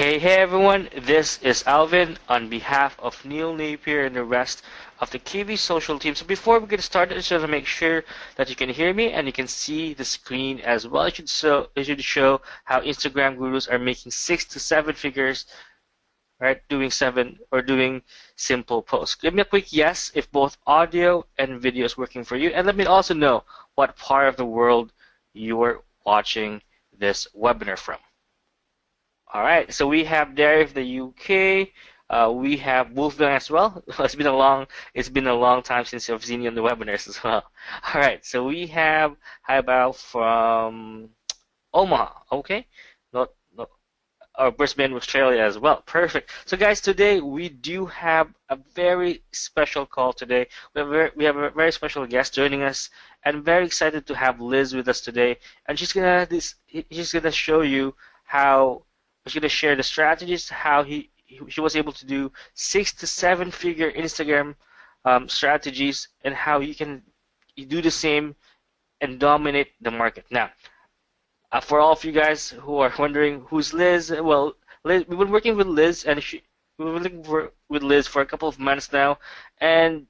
Hey everyone, this is Alvin on behalf of Neil Napier and the rest of the KV Social team. So before we get started, I just want to make sure that you can hear me and you can see the screen as well. It should show how Instagram gurus are making 6 to 7 figures, right? Doing simple posts. Give me a quick yes if both audio and video is working for you, and let me also know what part of the world you're watching this webinar from. All right, so we have Derek, the UK. We have Wolfgang as well. It's been a long time since I've seen you on the webinars as well. All right, so we have Haibao from Omaha. Okay, or Brisbane, Australia as well. Perfect. So guys, today we do have a very special call today. We have a very special guest joining us, and very excited to have Liz with us today. And she's gonna show you how. She's going to share the strategies, how she was able to do 6 to 7 figure Instagram strategies, and how you do the same and dominate the market. Now, for all of you guys who are wondering who's Liz, well, we've been working with Liz, and we've been working with Liz for a couple of months now, and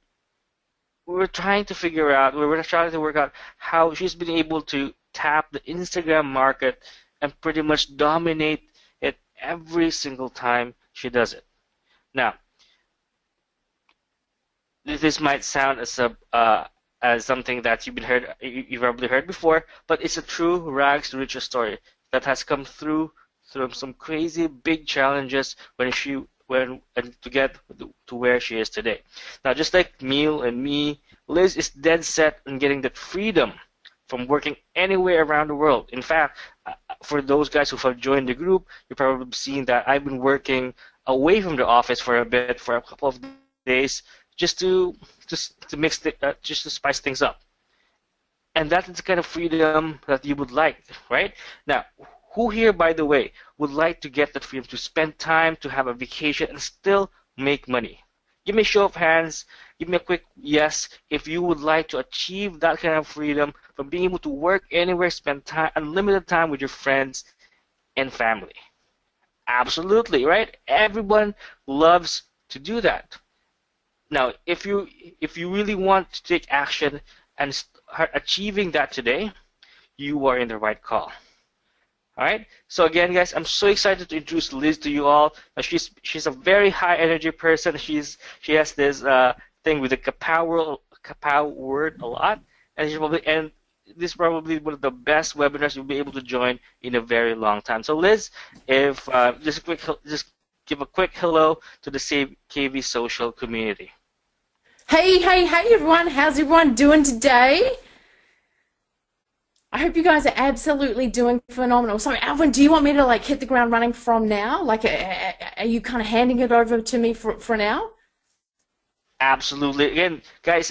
we're trying to work out how she's been able to tap the Instagram market and pretty much dominate it every single time she does it. Now, this might sound as something that you've probably heard before, but it's a true rags to riches story that has come through some crazy big challenges to get to where she is today. Now, just like Neil and me, Liz is dead set on getting that freedom from working anywhere around the world. In fact, for those guys who have joined the group, you've probably seen that I've been working away from the office for a couple of days, just to spice things up. And that is the kind of freedom that you would like, right? Now, who here, by the way, would like to get that freedom to spend time, to have a vacation, and still make money? Give me a show of hands. Give me a quick yes if you would like to achieve that kind of freedom from being able to work anywhere, spend time, unlimited time with your friends and family. Absolutely, right? Everyone loves to do that. Now, if you really want to take action and start achieving that today, you are in the right call. All right. So again, guys, I'm so excited to introduce Liz to you all. She's a very high energy person. She has this thing with the kapow word a lot, and this is probably one of the best webinars you'll be able to join in a very long time. So Liz, if just give a quick hello to the KV Social community. Hey everyone, how's everyone doing today? I hope you guys are absolutely doing phenomenal. So Alvin, do you want me to hit the ground running from now? Are you kind of handing it over to me for now? Absolutely. Again, guys,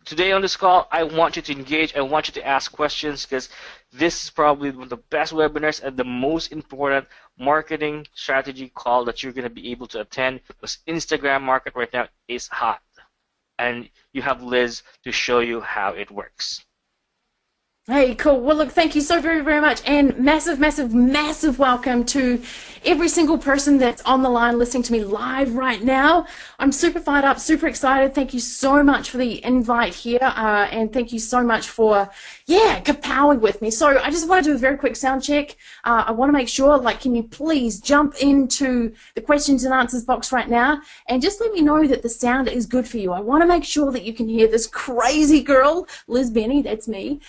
today on this call, I want you to engage. I want you to ask questions, because this is probably one of the best webinars and the most important marketing strategy call that you're going to be able to attend, because Instagram market right now is hot. And you have Liz to show you how it works. Hey, cool. Well, look, thank you so very, very much. And massive, massive, massive welcome to every single person that's on the line listening to me live right now. I'm super fired up, super excited. Thank you so much for the invite here. And thank you so much for, kapowing with me. So I just want to do a very quick sound check. I want to make sure, can you please jump into the questions and answers box right now and just let me know that the sound is good for you. I want to make sure that you can hear this crazy girl, Liz Benny, that's me,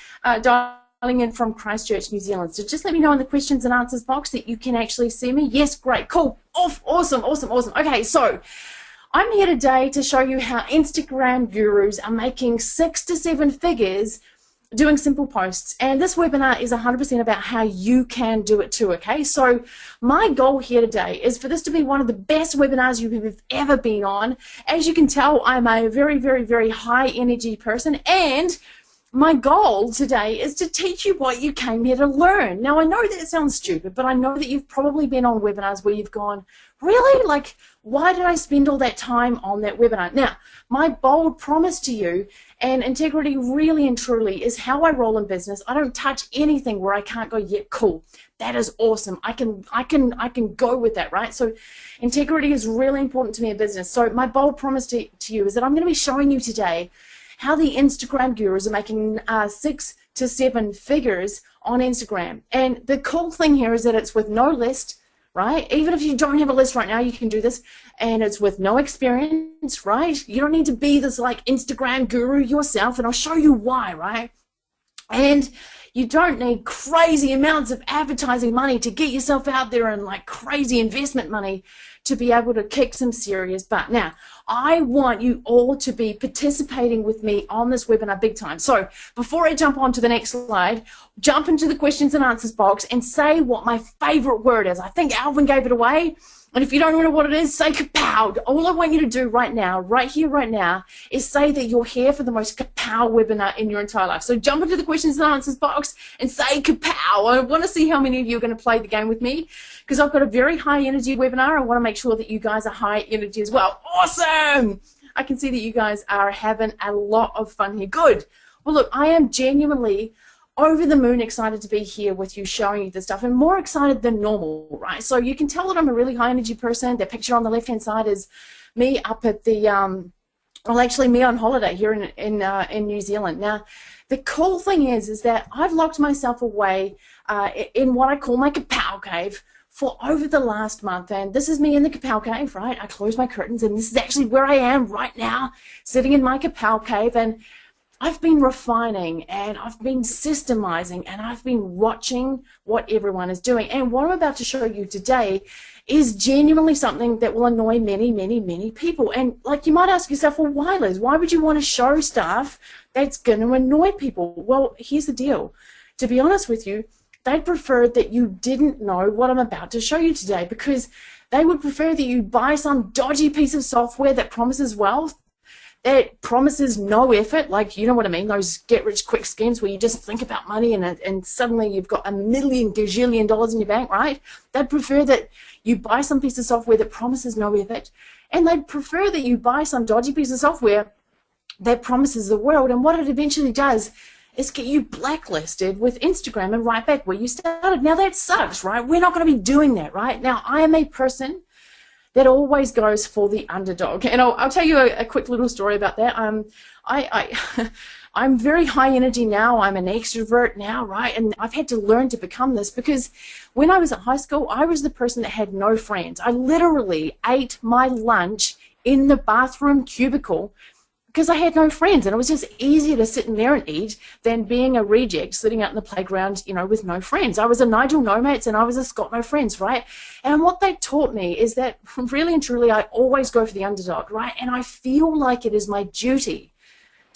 dialing in from Christchurch, New Zealand. So just let me know in the questions and answers box that you can actually see me. Yes, great, cool, awesome. Okay, so I'm here today to show you how Instagram gurus are making 6 to 7 figures doing simple posts. And this webinar is 100% about how you can do it too, okay? So my goal here today is for this to be one of the best webinars you've ever been on. As you can tell, I'm a very, very, very high energy person, and my goal today is to teach you what you came here to learn. Now, I know that sounds stupid, but I know that you've probably been on webinars where you've gone, really? Like, why did I spend all that time on that webinar? Now, my bold promise to you, and integrity really and truly is how I roll in business. I don't touch anything where I can't go, yeah, cool. That is awesome. I can go with that, right? So integrity is really important to me in business. So my bold promise to you is that I'm going to be showing you today how the Instagram gurus are making 6 to 7 figures on Instagram. And the cool thing here is that it's with no list, right? Even if you don't have a list right now, you can do this. And it's with no experience, right? You don't need to be this like Instagram guru yourself, and I'll show you why, right? And you don't need crazy amounts of advertising money to get yourself out there, and like crazy investment money to be able to kick some serious butt. Now, I want you all to be participating with me on this webinar big time. So before I jump on to the next slide, jump into the questions and answers box and say what my favorite word is. I think Alvin gave it away. And if you don't know what it is, say kapow. All I want you to do right now, right here, right now, is say that you're here for the most kapow webinar in your entire life. So jump into the questions and answers box and say kapow. I want to see how many of you are going to play the game with me, because I've got a very high energy webinar. I want to make sure that you guys are high energy as well. Awesome! I can see that you guys are having a lot of fun here. Good. Well, look, I am genuinely over the moon excited to be here with you, showing you this stuff, and more excited than normal, right? So you can tell that I'm a really high energy person. The picture on the left hand side is me up at the well, actually me on holiday here in New Zealand. Now, the cool thing is that I've locked myself away in what I call my kapow cave for over the last month, and this is me in the kapow cave, right? I close my curtains, and this is actually where I am right now, sitting in my kapow cave, and I've been refining, and I've been systemizing, and I've been watching what everyone is doing. And what I'm about to show you today is genuinely something that will annoy many, many, many people. And like, you might ask yourself, well, why, Liz? Why would you want to show stuff that's going to annoy people? Well, here's the deal. To be honest with you, they'd prefer that you didn't know what I'm about to show you today, because they would prefer that you buy some dodgy piece of software that promises wealth, that promises no effort, like, you know what I mean, those get-rich-quick schemes where you just think about money and suddenly you've got $1 million gazillion in your bank, right? They'd prefer that you buy some piece of software that promises no effort, and they'd prefer that you buy some dodgy piece of software that promises the world, and what it eventually does is get you blacklisted with Instagram and right back where you started. Now, that sucks, right? We're not going to be doing that, right? Now, I am a person that always goes for the underdog. And I'll tell you a quick little story about that. I'm very high energy now. I'm an extrovert now, right? And I've had to learn to become this, because when I was at high school, I was the person that had no friends. I literally ate my lunch in the bathroom cubicle because I had no friends, and it was just easier to sit in there and eat than being a reject sitting out in the playground, you know, with no friends. I was a Nigel No Mates, and I was a Scott No Friends, right? And what they taught me is that really and truly I always go for the underdog, right? And I feel like it is my duty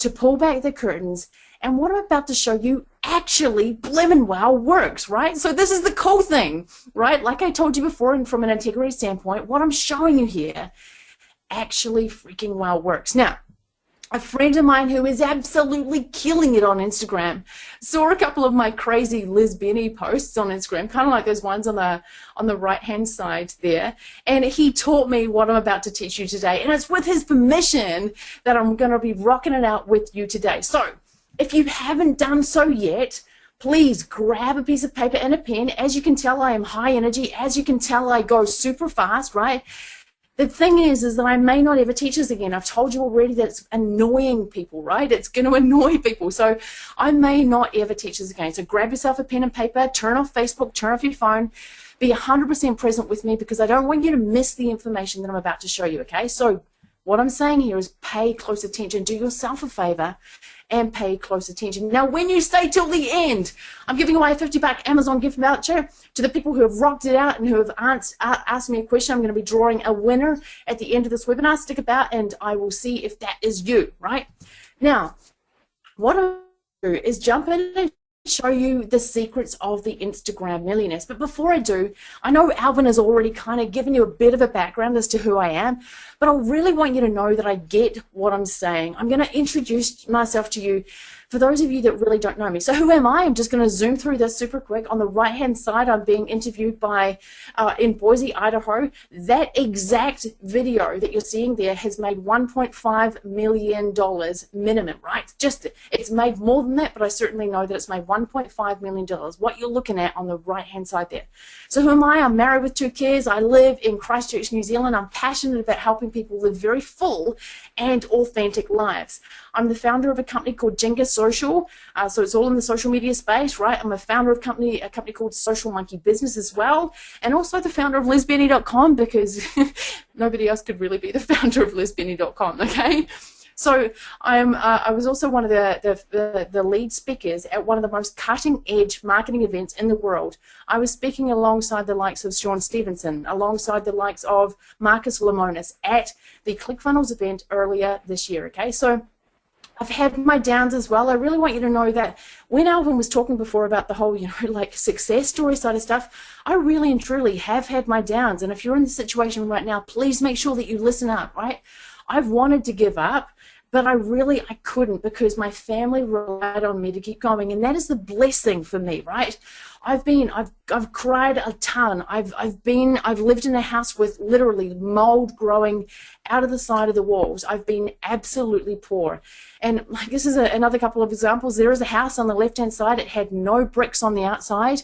to pull back the curtains, and what I'm about to show you actually blimmin' well works, right? So this is the cool thing, right? Like I told you before, and from an integrity standpoint, what I'm showing you here actually freaking well works. Now, a friend of mine who is absolutely killing it on Instagram saw a couple of my crazy Liz Benny posts on Instagram, kind of like those ones on the right-hand side there, and he taught me what I'm about to teach you today, and it's with his permission that I'm going to be rocking it out with you today. So, if you haven't done so yet, please grab a piece of paper and a pen. As you can tell, I am high energy. As you can tell, I go super fast, right? The thing is that I may not ever teach this again. I've told you already that it's annoying people, right? It's going to annoy people. So I may not ever teach this again. So grab yourself a pen and paper, turn off Facebook, turn off your phone, be 100% present with me, because I don't want you to miss the information that I'm about to show you, okay? So what I'm saying here is pay close attention. Do yourself a favor and pay close attention. Now, when you stay till the end, I'm giving away a $50 Amazon gift voucher to the people who have rocked it out and who have asked me a question. I'm going to be drawing a winner at the end of this webinar. Stick about and I will see if that is you, right? Now, what I'm going to do is jump in and show you the secrets of the Instagram millionaires. But before I do, I know Alvin has already kind of given you a bit of a background as to who I am, but I really want you to know that I get what I'm saying. I'm going to introduce myself to you for those of you that really don't know me, so who am I? I'm just going to zoom through this super quick. On the right-hand side, I'm being interviewed by, in Boise, Idaho. That exact video that you're seeing there has made $1.5 million minimum, right? It's made more than that, but I certainly know that it's made $1.5 million, what you're looking at on the right-hand side there. So who am I? I'm married with 2 kids. I live in Christchurch, New Zealand. I'm passionate about helping people live very full and authentic lives. I'm the founder of a company called Insta Social, so it's all in the social media space, right? I'm a founder of a company called Social Monkey Business as well, and also the founder of lesbiany.com, because nobody else could really be the founder of lesbiany.com, okay? So I was also one of the lead speakers at one of the most cutting-edge marketing events in the world. I was speaking alongside the likes of Sean Stevenson, alongside the likes of Marcus Lemonis at the ClickFunnels event earlier this year, okay? So I've had my downs as well. I really want you to know that when Alvin was talking before about the whole, like success story side of stuff, I really and truly have had my downs. And if you're in the situation right now, please make sure that you listen up, right? I've wanted to give up, but I couldn't, because my family relied on me to keep going, and that is the blessing for me, right? I've cried a ton. I've lived in a house with literally mold growing out of the side of the walls. I've been absolutely poor. And like, this is another couple of examples. There is a house on the left-hand side. It had no bricks on the outside.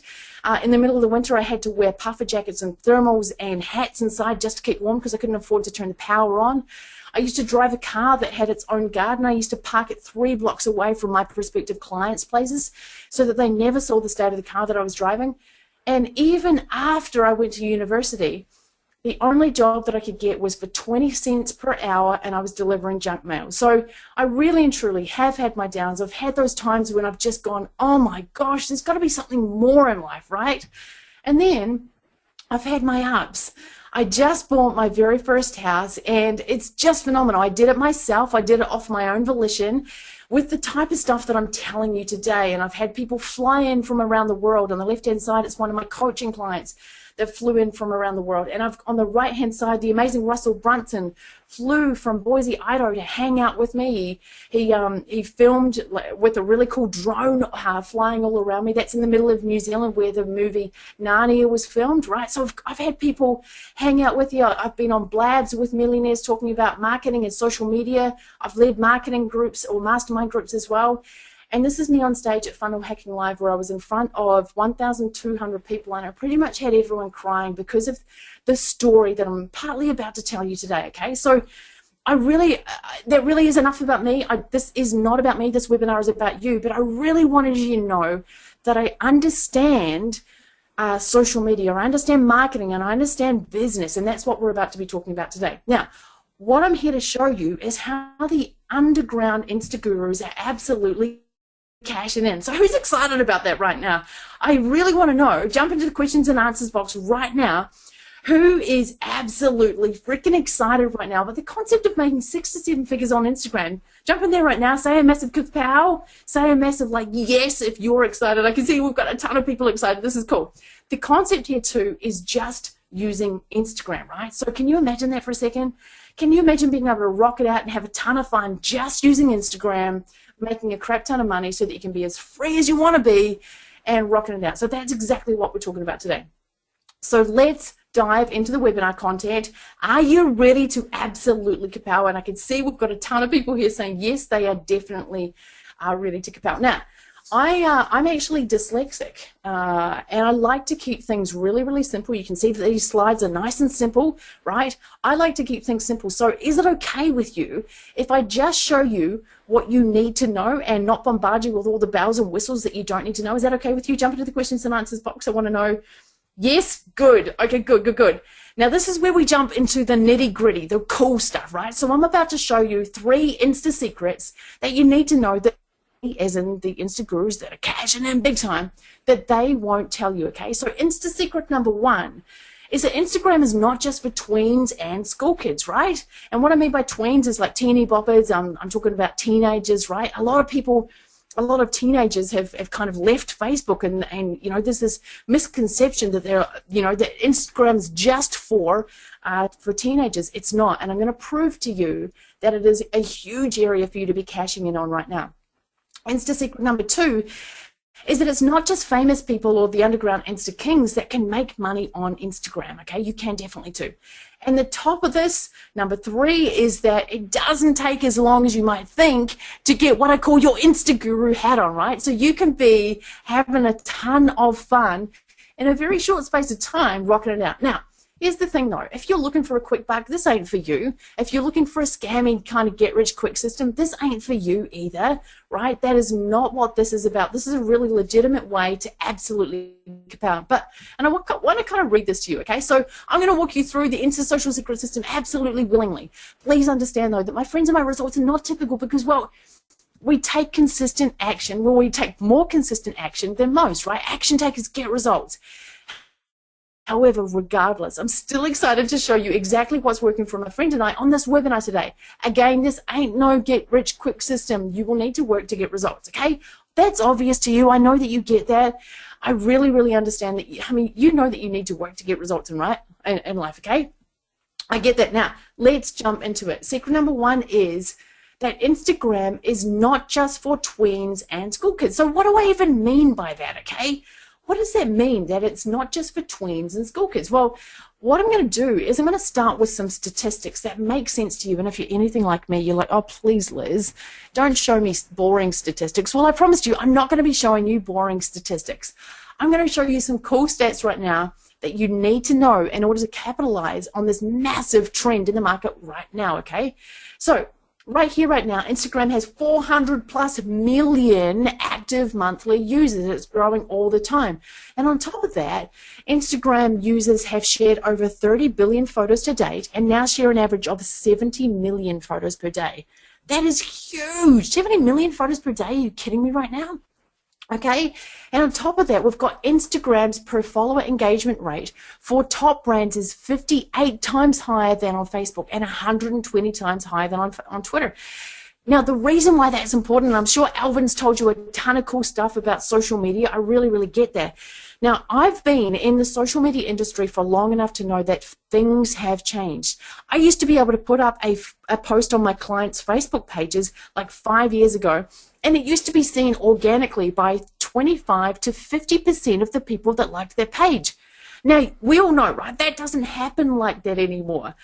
In the middle of the winter, I had to wear puffer jackets and thermals and hats inside just to keep warm, because I couldn't afford to turn the power on. I used to drive a car that had its own garden. I used to park it 3 blocks away from my prospective clients' places so that they never saw the state of the car that I was driving. And even after I went to university, the only job that I could get was for 20 cents per hour, and I was delivering junk mail. So I really and truly have had my downs. I've had those times when I've just gone, oh my gosh, there's got to be something more in life, right? And then I've had my ups. I just bought my very first house, and it's just phenomenal. I did it myself. I did it off my own volition with the type of stuff that I'm telling you today. And I've had people fly in from around the world. On the left-hand side, it's one of my coaching clients that flew in from around the world. And on the right-hand side, the amazing Russell Brunson flew from Boise, Idaho to hang out with me. He filmed with a really cool drone flying all around me. That's in the middle of New Zealand, where the movie Narnia was filmed, right? So I've had people hang out with you. I've been on blabs with millionaires talking about marketing and social media. I've led marketing groups or mastermind groups as well. And this is me on stage at Funnel Hacking Live, where I was in front of 1,200 people, and I pretty much had everyone crying because of the story that I'm partly about to tell you today, okay? So that really is enough about me. This is not about me. This webinar is about you, but I really wanted you to know that I understand social media, I understand marketing, and I understand business, and that's what we're about to be talking about today. Now, what I'm here to show you is how the underground Insta gurus are absolutely cashing in. So who's excited about that right now? I really want to know. Jump into the questions and answers box right now. Who is absolutely freaking excited right now about the concept of making 6 to 7 figures on Instagram? Jump in there right now. Say a massive kapow. Say a massive like yes if you're excited. I can see we've got a ton of people excited. This is cool. The concept here too is just using Instagram, right? So can you imagine that for a second? Can you imagine being able to rock it out and have a ton of fun just using Instagram, making a crap ton of money so that you can be as free as you want to be and rocking it out? So that's exactly what we're talking about today. So let's dive into the webinar content. Are you ready to absolutely kapow? And I can see we've got a ton of people here saying yes, they are definitely ready to kapow. Now, I'm actually dyslexic, and I like to keep things really, really simple. You can see that these slides are nice and simple, right? I like to keep things simple. So is it okay with you if I just show you what you need to know and not bombard you with all the bells and whistles that you don't need to know? Is that okay with you? Jump into the questions and answers box. I want to know. Yes? Good. Okay, good, good, good. Now, this is where we jump into the nitty-gritty, the cool stuff, right? So I'm about to show you 3 Insta secrets that you need to know, that as in the Insta gurus that are cashing in big time, that they won't tell you, okay? So Insta secret number 1 is that Instagram is not just for tweens and school kids, right? And what I mean by tweens is like teeny boppers. I'm talking about teenagers, right? A lot of teenagers have kind of left Facebook, and you know, there's this misconception that that Instagram's just for teenagers. It's not, and I'm going to prove to you that it is a huge area for you to be cashing in on right now. Insta secret number 2 is that it's not just famous people or the underground Insta kings that can make money on Instagram, okay? You can definitely too. And the top of this, number 3, is that it doesn't take as long as you might think to get what I call your Insta guru hat on, right? So you can be having a ton of fun in a very short space of time, rocking it out. Now, here's the thing though, if you're looking for a quick buck, this ain't for you. If you're looking for a scammy kind of get-rich-quick system, this ain't for you either, right? That is not what this is about. This is a really legitimate way to absolutely compound. And I want to kind of read this to you, okay? So I'm going to walk you through the Insta Social Secret system absolutely willingly. Please understand though that my friends and my results are not typical because, well, we take consistent action. Well, we take more consistent action than most, right? Action takers get results. However, regardless, I'm still excited to show you exactly what's working for my friend and I on this webinar today. Again, this ain't no get-rich-quick system. You will need to work to get results, okay? That's obvious to you. I know that you get that. I really, really understand that. You know that you need to work to get results in life, okay? I get that. Now, let's jump into it. Secret number 1 is that Instagram is not just for tweens and school kids. So what do I even mean by that, okay? What does that mean, that it's not just for tweens and school kids? Well, what I'm going to do is I'm going to start with some statistics that make sense to you. And if you're anything like me, you're like, oh, please, Liz, don't show me boring statistics. Well, I promised you, I'm not going to be showing you boring statistics. I'm going to show you some cool stats right now that you need to know in order to capitalize on this massive trend in the market right now, okay? So, right here, right now, Instagram has 400+ million active monthly users. It's growing all the time. And on top of that, Instagram users have shared over 30 billion photos to date and now share an average of 70 million photos per day. That is huge. 70 million photos per day? Are you kidding me right now? Okay, and on top of that, we've got Instagram's per follower engagement rate for top brands is 58 times higher than on Facebook and 120 times higher than on Twitter. Now, the reason why that's important, and I'm sure Alvin's told you a ton of cool stuff about social media, I really, really get that. Now, I've been in the social media industry for long enough to know that things have changed. I used to be able to put up a post on my clients' Facebook pages like 5 years ago, and it used to be seen organically by 25 to 50% of the people that liked their page. Now, we all know, right, that doesn't happen like that anymore.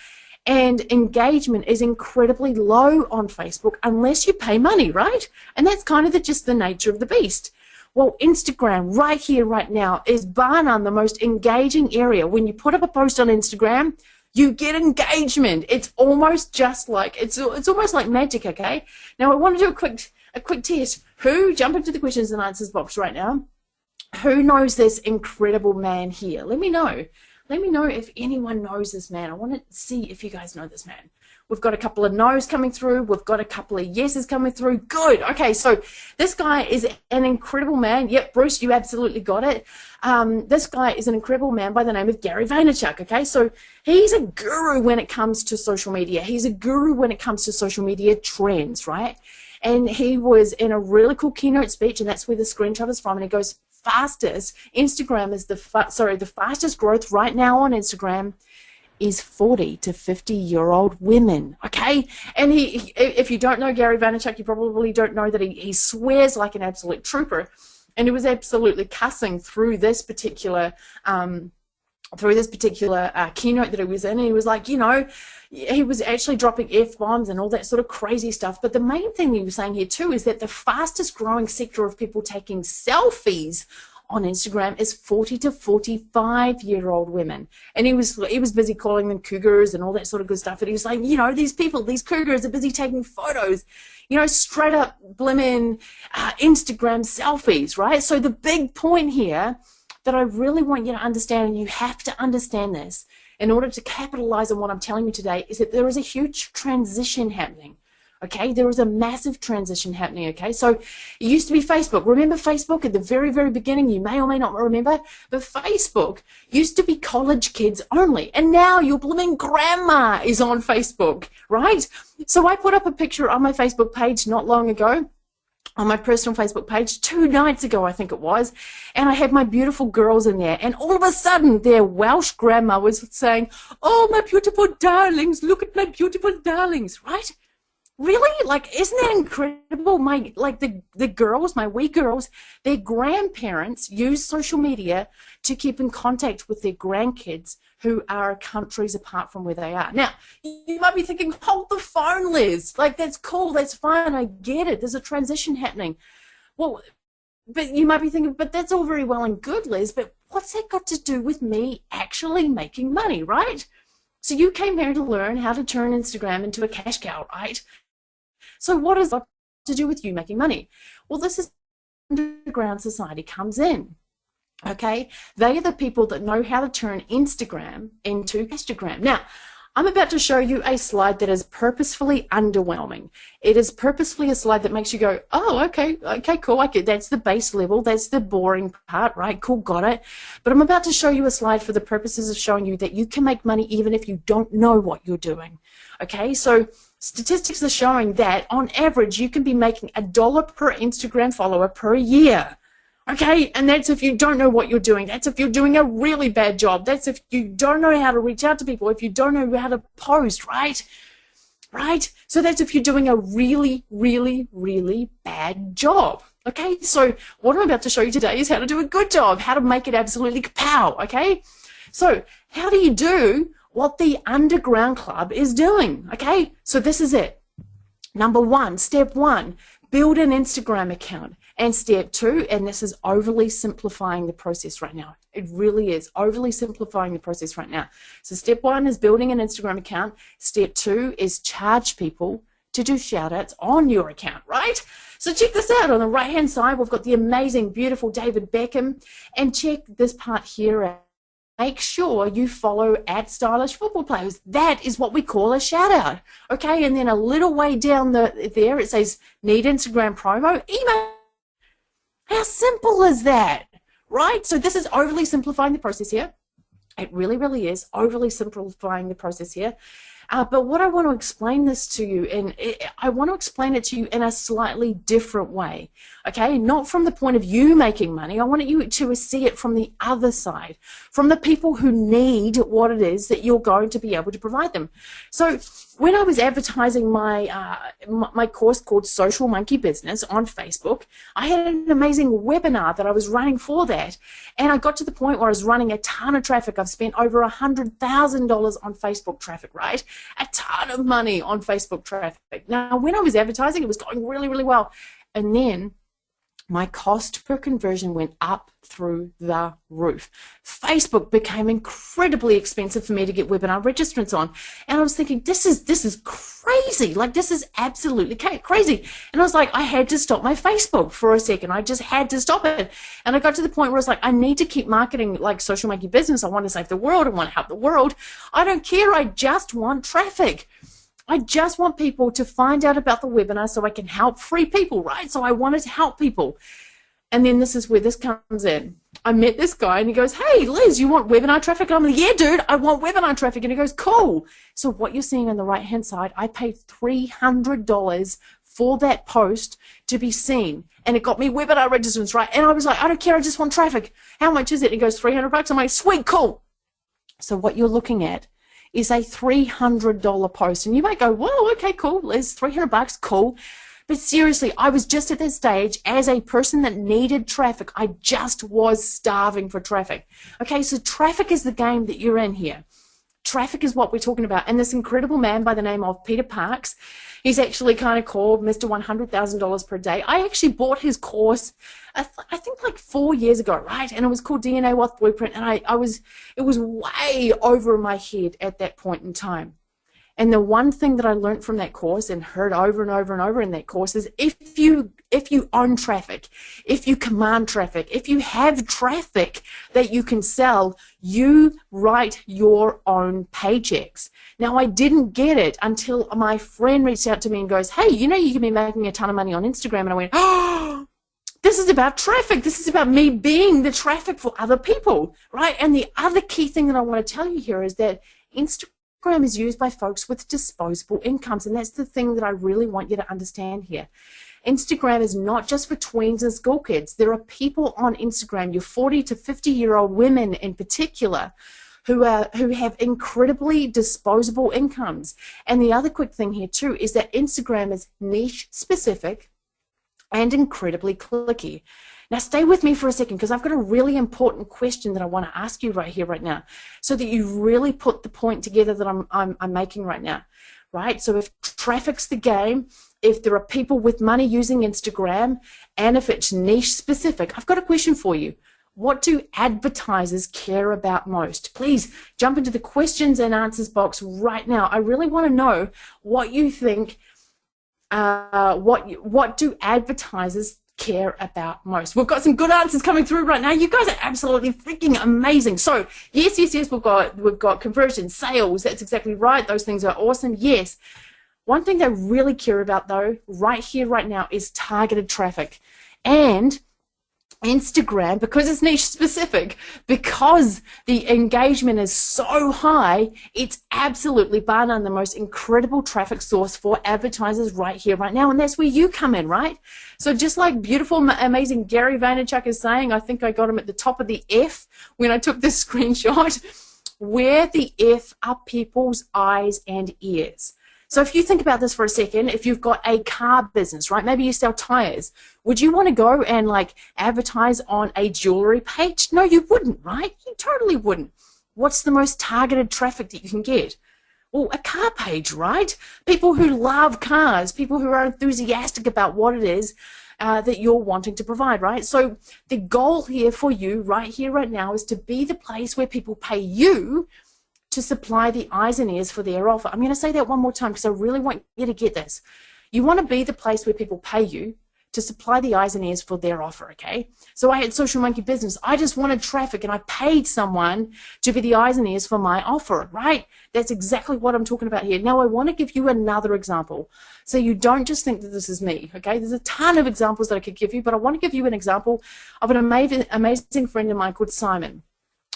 And engagement is incredibly low on Facebook unless you pay money, right? And that's kind of just the nature of the beast. Well, Instagram right here, right now, is bar none the most engaging area. When you put up a post on Instagram, you get engagement. It's almost just like, it's almost like magic, okay? Now, I want to do a quick test. Jump into the questions and answers box right now. Who knows this incredible man here? Let me know. Let me know if anyone knows this man. I want to see if you guys know this man. We've got a couple of no's coming through. We've got a couple of yeses coming through. Good. Okay, so this guy is an incredible man. Yep, Bruce, you absolutely got it. This guy is an incredible man by the name of Gary Vaynerchuk, okay? So he's a guru when it comes to social media. He's a guru when it comes to social media trends, right? And he was in a really cool keynote speech, and that's where the screenshot is from, and he goes, fastest, Instagram is the fastest growth right now on Instagram is 40 to 50-year-old women, okay? And if you don't know Gary Vaynerchuk, you probably don't know that he swears like an absolute trooper, and he was absolutely cussing through this particular keynote that he was in, and he was like, you know, he was actually dropping F-bombs and all that sort of crazy stuff. But the main thing he was saying here too is that the fastest growing sector of people taking selfies on Instagram is 40 to 45-year-old women. And he was busy calling them cougars and all that sort of good stuff. And he was like, you know, these cougars are busy taking photos, you know, straight up blimmin' Instagram selfies, right? So the big point here that I really want you to understand, and you have to understand this in order to capitalize on what I'm telling you today, is that there is a huge transition happening. Okay, there is a massive transition happening, okay? So it used to be Facebook. Remember Facebook at the very, very beginning? You may or may not remember, but Facebook used to be college kids only, and now your blooming grandma is on Facebook, right? So I put up a picture on my Facebook page not long ago, on my personal Facebook page 2 nights ago, I think it was, and I had my beautiful girls in there, and all of a sudden their Welsh grandma was saying, oh, my beautiful darlings, look at my beautiful darlings, right? Really? Like, isn't that incredible? The girls, my wee girls, their grandparents use social media to keep in contact with their grandkids who are countries apart from where they are. Now, you might be thinking, hold the phone, Liz. Like, that's cool, that's fine, I get it. There's a transition happening. Well, but you might be thinking, but that's all very well and good, Liz, but what's that got to do with me actually making money, right? So you came here to learn how to turn Instagram into a cash cow, right? So what has that to do with you making money? Well, this is underground society comes in. Okay, they are the people that know how to turn Instagram into Instagram. Now, I'm about to show you a slide that is purposefully underwhelming. It is purposefully a slide that makes you go, oh, okay, cool. I get that's the base level. That's the boring part, right? Cool, got it. But I'm about to show you a slide for the purposes of showing you that you can make money even if you don't know what you're doing. Okay, so statistics are showing that on average you can be making $1 per Instagram follower per year. Okay, and that's if you don't know what you're doing. That's if you're doing a really bad job. That's if you don't know how to reach out to people, if you don't know how to post, right? Right? So that's if you're doing a really, really, really bad job. Okay, so what I'm about to show you today is how to do a good job, how to make it absolutely kapow, okay? So how do you do what the Underground Club is doing, okay? So this is it. Number one, step one, build an Instagram account. And step two, and this is overly simplifying the process right now. It really is overly simplifying the process right now. So step one is building an Instagram account. Step two is charge people to do shout outs on your account, right? So check this out. On the right hand side, we've got the amazing, beautiful David Beckham. And check this part here out. Make sure you follow @StylishFootballPlayers. That is what we call a shout out. Okay, and then a little way down there it says need Instagram promo, email. How simple is that, right? So this is overly simplifying the process here. It really, really is overly simplifying the process here. But what I want to explain this to you, and I want to explain it to you in a slightly different way, okay? Not from the point of you making money. I want you to see it from the other side, from the people who need what it is that you're going to be able to provide them. So when I was advertising my course called Social Monkey Business on Facebook, I had an amazing webinar that I was running for that, and I got to the point where I was running a ton of traffic. I've spent over $100,000 on Facebook traffic, right? A ton of money on Facebook traffic. Now, when I was advertising, it was going really, really well. And then my cost per conversion went up through the roof. Facebook became incredibly expensive for me to get webinar registrants on. And I was thinking, this is crazy. Like, this is absolutely crazy. And I was like, I had to stop my Facebook for a second. I just had to stop it. And I got to the point where I was like, I need to keep marketing like Social Monkey Business. I want to save the world. I want to help the world. I don't care. I just want traffic. I just want people to find out about the webinar so I can help free people, right? So I wanted to help people. And then this is where this comes in. I met this guy and he goes, hey, Liz, you want webinar traffic? And I'm like, yeah, dude, I want webinar traffic. And he goes, cool. So what you're seeing on the right-hand side, I paid $300 for that post to be seen. And it got me webinar registrants, right? And I was like, I don't care, I just want traffic. How much is it? And he goes, $300. I'm like, sweet, cool. So what you're looking at is a $300 post. And you might go, whoa, okay, cool, Liz, $300, cool. But seriously, I was just at this stage as a person that needed traffic. I just was starving for traffic. Okay, so traffic is the game that you're in here. Traffic is what we're talking about. And this incredible man by the name of Peter Parks, he's actually kind of called Mr. $100,000 per day. I actually bought his course, I think like 4 years ago, right? And it was called DNA Wealth Blueprint. And it was way over my head at that point in time. And the one thing that I learned from that course and heard over and over and over in that course is if you own traffic, if you command traffic, if you have traffic that you can sell, you write your own paychecks. Now, I didn't get it until my friend reached out to me and goes, hey, you know you can be making a ton of money on Instagram. And I went, oh, this is about traffic. This is about me being the traffic for other people, right? And the other key thing that I want to tell you here is that Instagram is used by folks with disposable incomes, and that's the thing that I really want you to understand here. Instagram is not just for tweens and school kids. There are people on Instagram, your 40 to 50-year-old women in particular, who have incredibly disposable incomes. And the other quick thing here too is that Instagram is niche specific and incredibly clicky. Now stay with me for a second, because I've got a really important question that I want to ask you right here, right now, so that you really put the point together that I'm making right now, right? So if traffic's the game, if there are people with money using Instagram, and if it's niche specific, I've got a question for you. What do advertisers care about most? Please jump into the questions and answers box right now. I really want to know what you think. What do advertisers care about most? We've got some good answers coming through right now. You guys are absolutely freaking amazing. So yes, we've got conversion, sales. That's exactly right. Those things are awesome. Yes. One thing they really care about though, right here, right now, is targeted traffic. And Instagram, because it's niche specific, because the engagement is so high, it's absolutely bar none the most incredible traffic source for advertisers right here, right now. And that's where you come in, right? So just like beautiful, amazing Gary Vaynerchuk is saying, I think I got him at the top of the F when I took this screenshot, where the F are people's eyes and ears. So if you think about this for a second, if you've got a car business, right, maybe you sell tires, would you want to go and like advertise on a jewelry page? No, you wouldn't, right? You totally wouldn't. What's the most targeted traffic that you can get? Well, a car page, right? People who love cars, people who are enthusiastic about what it is that you're wanting to provide, right? So the goal here for you right here, right now, is to be the place where people pay you to supply the eyes and ears for their offer. I'm going to say that one more time because I really want you to get this. You want to be the place where people pay you to supply the eyes and ears for their offer, okay? So I had Social Monkey Business. I just wanted traffic and I paid someone to be the eyes and ears for my offer, right? That's exactly what I'm talking about here. Now I want to give you another example so you don't just think that this is me, okay? There's a ton of examples that I could give you, but I want to give you an example of an amazing friend of mine called Simon.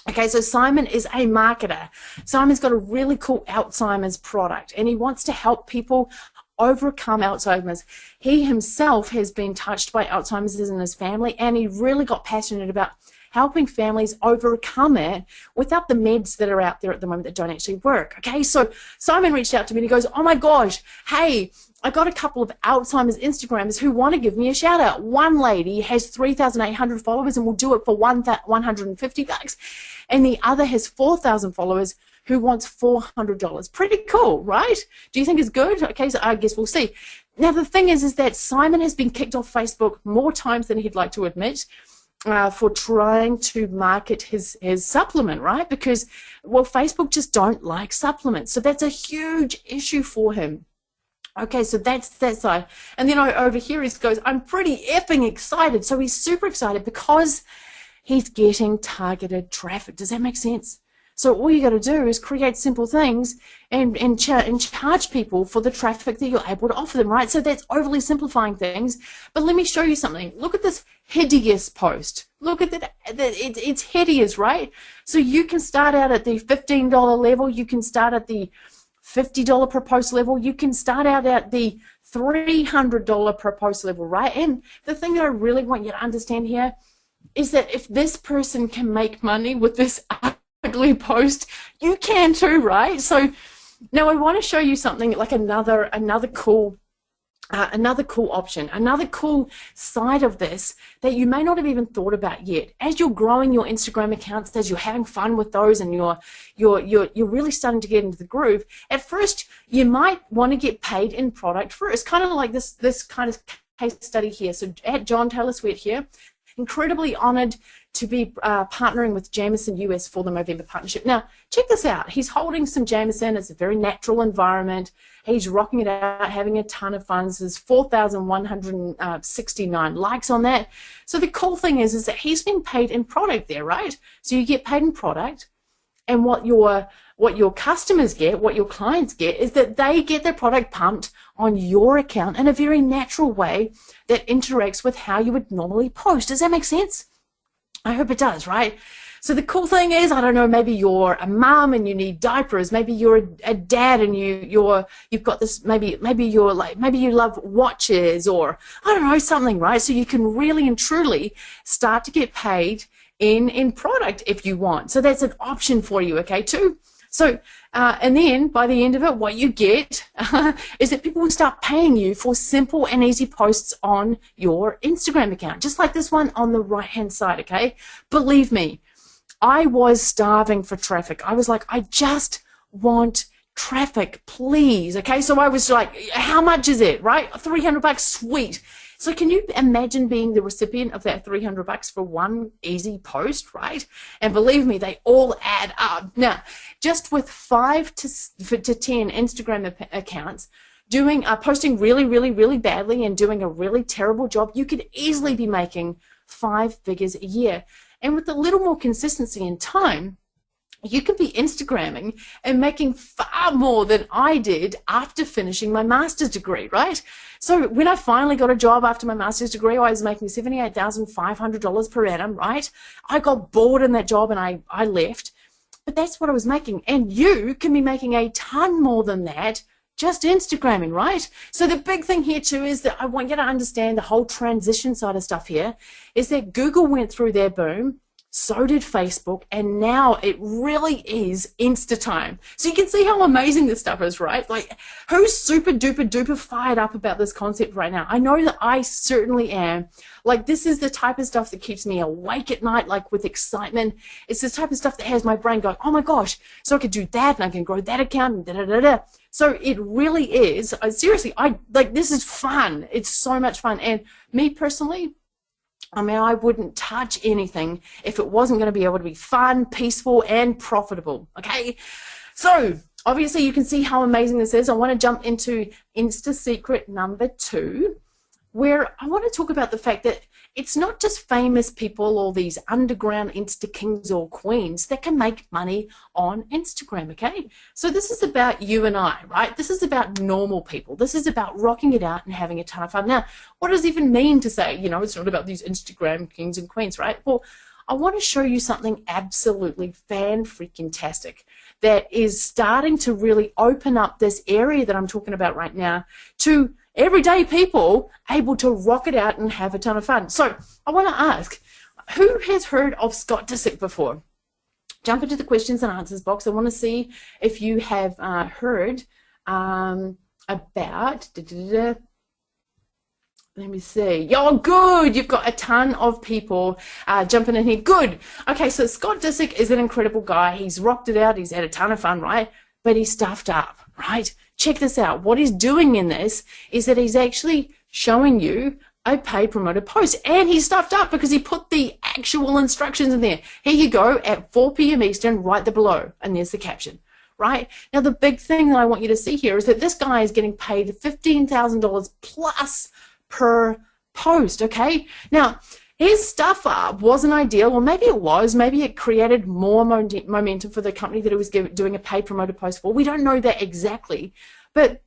Okay, so Simon is a marketer. Simon's got a really cool Alzheimer's product, and he wants to help people overcome Alzheimer's. He himself has been touched by Alzheimer's in his family, and he really got passionate about helping families overcome it without the meds that are out there at the moment that don't actually work. Okay, so Simon reached out to me and he goes, oh my gosh, hey, I got a couple of Alzheimer's Instagrammers who want to give me a shout out. One lady has 3,800 followers and will do it for $150, and the other has 4,000 followers who wants $400. Pretty cool, right? Do you think it's good? Okay, so I guess we'll see. Now the thing is that Simon has been kicked off Facebook more times than he'd like to admit for trying to market his supplement, right? Because, well, Facebook just don't like supplements, so that's a huge issue for him. Okay, so that's that side. And then over here he goes, I'm pretty effing excited. So he's super excited because he's getting targeted traffic. Does that make sense? So all you got to do is create simple things and charge people for the traffic that you're able to offer them, right? So that's overly simplifying things. But let me show you something. Look at this hideous post. Look at that. It's hideous, right? So you can start out at the $15 level. You can start at the $50 per post level. You can start out at the $300 per post level, right? And the thing that I really want you to understand here is that if this person can make money with this ugly post, you can too, right? So now I want to show you something like another cool option, another cool side of this that you may not have even thought about yet. As you're growing your Instagram accounts, as you're having fun with those, and you're really starting to get into the groove, at first you might want to get paid in product first, kind of like this kind of case study here. So at John Taylor Sweat here, incredibly honored to be partnering with Jameson US for the Movember partnership. Now, check this out. He's holding some Jameson. It's a very natural environment. He's rocking it out, having a ton of fun. There's 4,169 likes on that. So the cool thing is that he's being paid in product there, right? So you get paid in product, and what your customers get, what your clients get, is that they get their product pumped on your account in a very natural way that interacts with how you would normally post. Does that make sense? I hope it does, right? So the cool thing is, I don't know, maybe you're a mom and you need diapers. Maybe you're a dad and you've got this. Maybe you love watches, or I don't know, something, right? So you can really and truly start to get paid in product if you want. So that's an option for you, okay, too. So, and then by the end of it, what you get is that people will start paying you for simple and easy posts on your Instagram account, just like this one on the right-hand side, okay? Believe me, I was starving for traffic. I was like, I just want traffic, please, okay? So I was like, how much is it, right? $300, sweet. So can you imagine being the recipient of that $300 for one easy post, right? And believe me, they all add up. Now, just with 5 to 10 Instagram accounts, posting really, really, really badly and doing a really terrible job, you could easily be making 5 figures a year. And with a little more consistency and time, you can be Instagramming and making far more than I did after finishing my master's degree, right? So when I finally got a job after my master's degree, I was making $78,500 per annum, right? I got bored in that job and I left, but that's what I was making. And you can be making a ton more than that just Instagramming, right? So the big thing here too is that I want you to understand the whole transition side of stuff here is that Google went through their boom, so did Facebook, and now it really is Insta time. So you can see how amazing this stuff is, right? Like, who's super duper duper fired up about this concept right now? I know that I certainly am. Like, this is the type of stuff that keeps me awake at night, like with excitement. It's the type of stuff that has my brain going, oh my gosh, so I could do that and I can grow that account and da-da-da-da. So it really is, seriously, this is fun. It's so much fun. And me personally, I mean, I wouldn't touch anything if it wasn't going to be able to be fun, peaceful, and profitable, okay? So, obviously, you can see how amazing this is. I want to jump into Insta Secret number 2, where I want to talk about the fact that it's not just famous people or these underground Insta kings or queens that can make money on Instagram, okay? So this is about you and I, right? This is about normal people. This is about rocking it out and having a ton of fun. Now, what does it even mean to say, you know, it's not about these Instagram kings and queens, right? Well, I want to show you something absolutely fan-freaking-tastic that is starting to really open up this area that I'm talking about right now to everyday people able to rock it out and have a ton of fun. So I want to ask, who has heard of Scott Disick before? Jump into the questions and answers box. I want to see if you have heard about... Let me see. Oh, good. You've got a ton of people jumping in here. Good. Okay, so Scott Disick is an incredible guy. He's rocked it out. He's had a ton of fun, right? But he's stuffed up, right? Check this out. What he's doing in this is that he's actually showing you a paid promoted post. And he's stuffed up because he put the actual instructions in there. Here you go. At 4 p.m. Eastern, right there below. And there's the caption. Right? Now, the big thing that I want you to see here is that this guy is getting paid $15,000 plus per post, okay? Now, his stuff up wasn't ideal, or maybe it was. Maybe it created more momentum for the company that it was doing a paid promoted post for. We don't know that exactly, but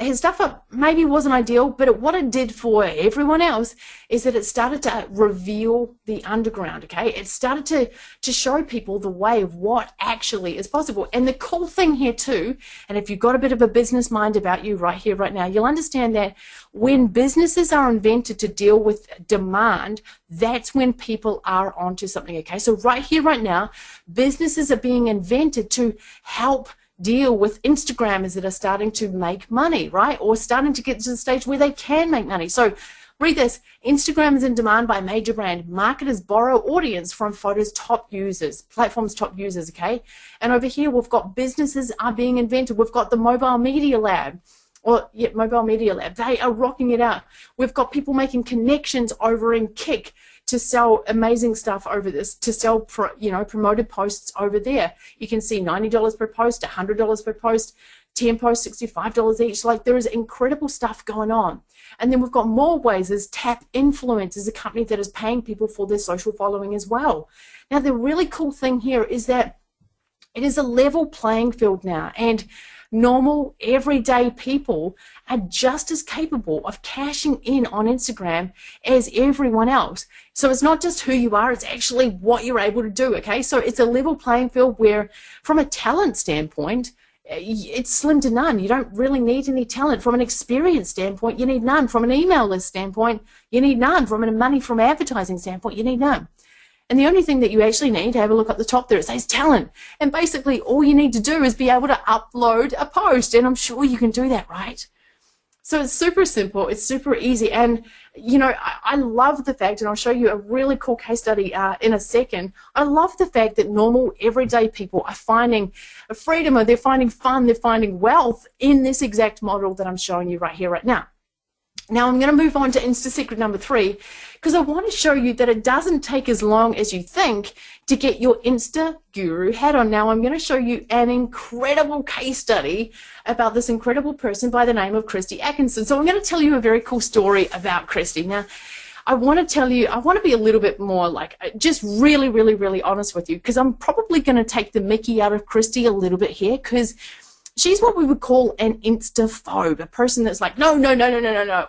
his stuff up maybe wasn't ideal, but what it did for everyone else is that it started to reveal the underground, okay? It started to show people the way of what actually is possible. And the cool thing here too, and if you've got a bit of a business mind about you right here, right now, you'll understand that when businesses are invented to deal with demand, that's when people are onto something, okay? So right here, right now, businesses are being invented to help deal with Instagrammers that are starting to make money, right? Or starting to get to the stage where they can make money. So read this. Instagram is in demand by a major brand. Marketers borrow audience from photos top users, platforms top users, okay? And over here, we've got businesses are being invented. We've got the Mobile Media Lab. Mobile Media Lab. They are rocking it out. We've got people making connections over in Kick to sell amazing stuff over this, to sell promoted posts over there. You can see $90 per post, $100 per post, 10 posts, $65 each. Like, there is incredible stuff going on. And then we've got more ways. There's Tap Influence, is a company that is paying people for their social following as well. Now, the really cool thing here is that it is a level playing field now, and normal, everyday people are just as capable of cashing in on Instagram as everyone else. So it's not just who you are, it's actually what you're able to do, okay? So it's a level playing field where, from a talent standpoint, it's slim to none. You don't really need any talent. From an experience standpoint, you need none. From an email list standpoint, you need none. From a money from advertising standpoint, you need none. And the only thing that you actually need, to have a look at the top there, it says talent. And basically all you need to do is be able to upload a post. And I'm sure you can do that, right? So it's super simple, it's super easy, and you know, I love the fact, and I'll show you a really cool case study in a second. I love the fact that normal, everyday people are finding a freedom, or they're finding fun, they're finding wealth in this exact model that I'm showing you right here, right now. Now I'm going to move on to Insta secret number 3, because I want to show you that it doesn't take as long as you think to get your Insta guru hat on. Now I'm going to show you an incredible case study about this incredible person by the name of Christy Atkinson. So I'm going to tell you a very cool story about Christy. Now I want to be a little bit more like just really honest with you, because I'm probably going to take the mickey out of Christy a little bit here, because she's what we would call an Instaphobe, a person that's like, no,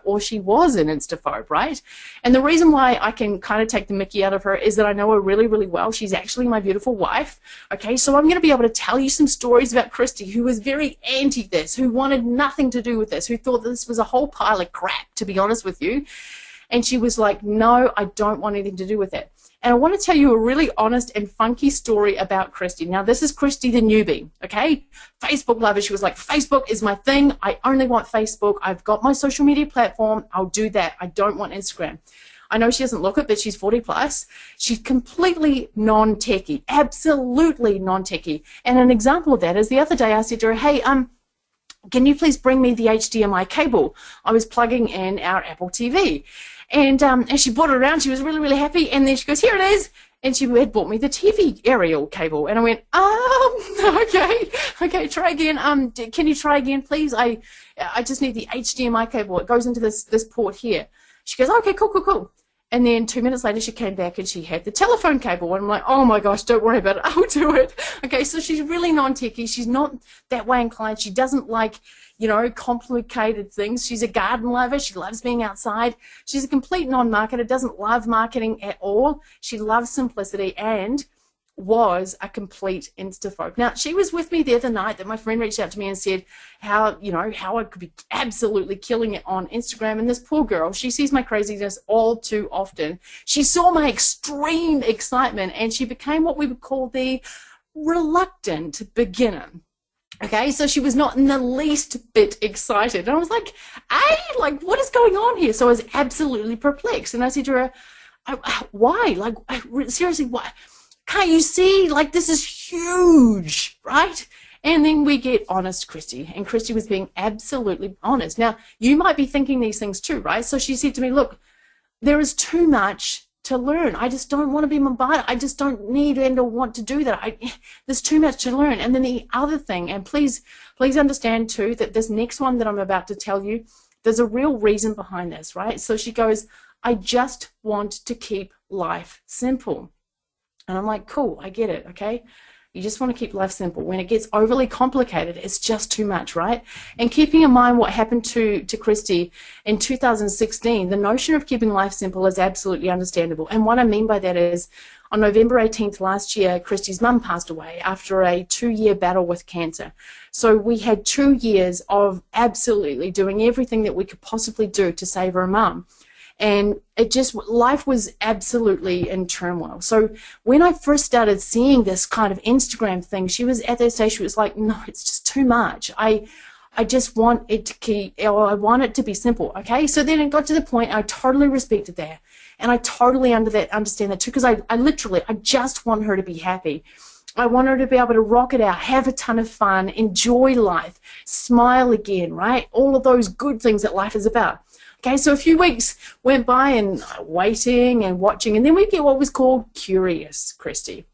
or she was an Instaphobe, right? And the reason why I can kind of take the mickey out of her is that I know her really well. She's actually my beautiful wife, okay? So I'm going to be able to tell you some stories about Christy, who was very anti this, who wanted nothing to do with this, who thought this was a whole pile of crap, to be honest with you. And she was like, no, I don't want anything to do with it. And I want to tell you a really honest and funky story about Christy. Now, this is Christy the newbie, okay? Facebook lover. She was like, Facebook is my thing. I only want Facebook. I've got my social media platform. I'll do that. I don't want Instagram. I know she doesn't look it, but she's 40 plus. She's completely non-techie, absolutely non-techie. And an example of that is the other day I said to her, hey, can you please bring me the HDMI cable? I was plugging in our Apple TV. And she brought it around. She was really happy. And then she goes, here it is. And she had bought me the TV aerial cable. And I went, okay, try again. Can you try again, please? I just need the HDMI cable. It goes into this port here. She goes, okay, cool. And then 2 minutes later, she came back and she had the telephone cable. And I'm like, oh my gosh, don't worry about it. I'll do it. Okay, so she's really non-techie. She's not that way inclined. She doesn't like, you know, complicated things. She's a garden lover. She loves being outside. She's a complete non-marketer, doesn't love marketing at all. She loves simplicity and was a complete Instaphobe. Now, she was with me the other night that my friend reached out to me and said how I could be absolutely killing it on Instagram. And this poor girl, she sees my craziness all too often. She saw my extreme excitement and she became what we would call the reluctant beginner. Okay, so she was not in the least bit excited. And I was like, hey, like, what is going on here? So I was absolutely perplexed. And I said to her, why? Like, seriously, why? Can't you see? Like, this is huge, right? And then we get honest Christy. And Christy was being absolutely honest. Now, you might be thinking these things too, right? So she said to me, look, there is too much to learn. I just don't want to be bombarded. I just don't need and or want to do that. There's too much to learn. And then the other thing, and please understand too, that this next one that I'm about to tell you, there's a real reason behind this, right? So she goes, I just want to keep life simple. And I'm like, cool, I get it, okay? You just want to keep life simple. When it gets overly complicated, it's just too much, right? And keeping in mind what happened to Christy in 2016, the notion of keeping life simple is absolutely understandable. And what I mean by that is, on November 18th last year, Christy's mum passed away after a 2-year battle with cancer. So we had 2 years of absolutely doing everything that we could possibly do to save her mum. And life was absolutely in turmoil. So when I first started seeing this kind of Instagram thing, she was at that stage, she was like, no, it's just too much. I just want it I want it to be simple, okay? So then it got to the point, I totally respected that. And I totally understand that too, because I just want her to be happy. I want her to be able to rock it out, have a ton of fun, enjoy life, smile again, right? All of those good things that life is about. Okay, so a few weeks went by and waiting and watching, and then we get what was called curious Christy.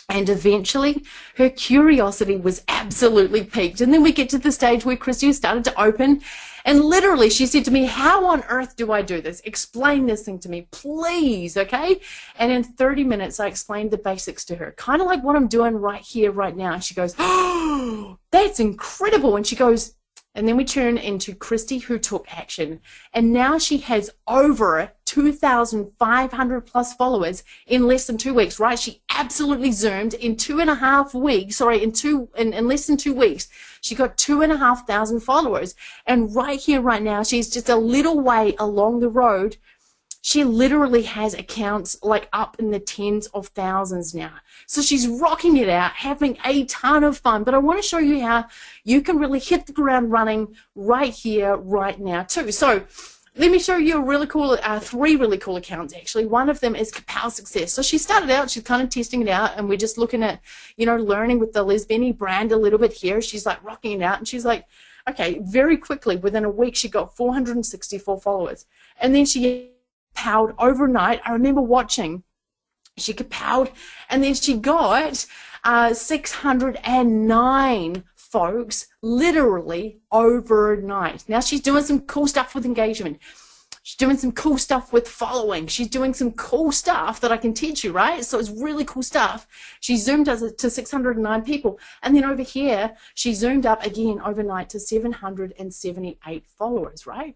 And eventually, her curiosity was absolutely piqued. And then we get to the stage where Christy started to open, and literally she said to me, how on earth do I do this? Explain this thing to me, please, okay? And in 30 minutes, I explained the basics to her, kind of like what I'm doing right here, right now. And she goes, oh, that's incredible. And she goes, and then we turn into Christy who took action. And now she has over 2,500 plus followers in less than 2 weeks, right? She absolutely zoomed in 2.5 weeks, in less than 2 weeks, she got 2,500 followers. And right here, right now, she's just a little way along the road. She literally has accounts like up in the tens of thousands now. So she's rocking it out, having a ton of fun. But I want to show you how you can really hit the ground running right here, right now too. So let me show you a really cool, three really cool accounts actually. One of them is Kapow Success. So she started out, she's kind of testing it out, and we're just looking at, you know, learning with the Lesbian brand a little bit here. She's like rocking it out, and she's like, okay, very quickly, within a week, she got 464 followers. And then she kapowed overnight. I remember watching. She kapowed, and then she got 609 folks literally overnight. Now she's doing some cool stuff with engagement. She's doing some cool stuff with following. She's doing some cool stuff that I can teach you, right? So it's really cool stuff. She zoomed us to 609 people. And then over here, she zoomed up again overnight to 778 followers, right?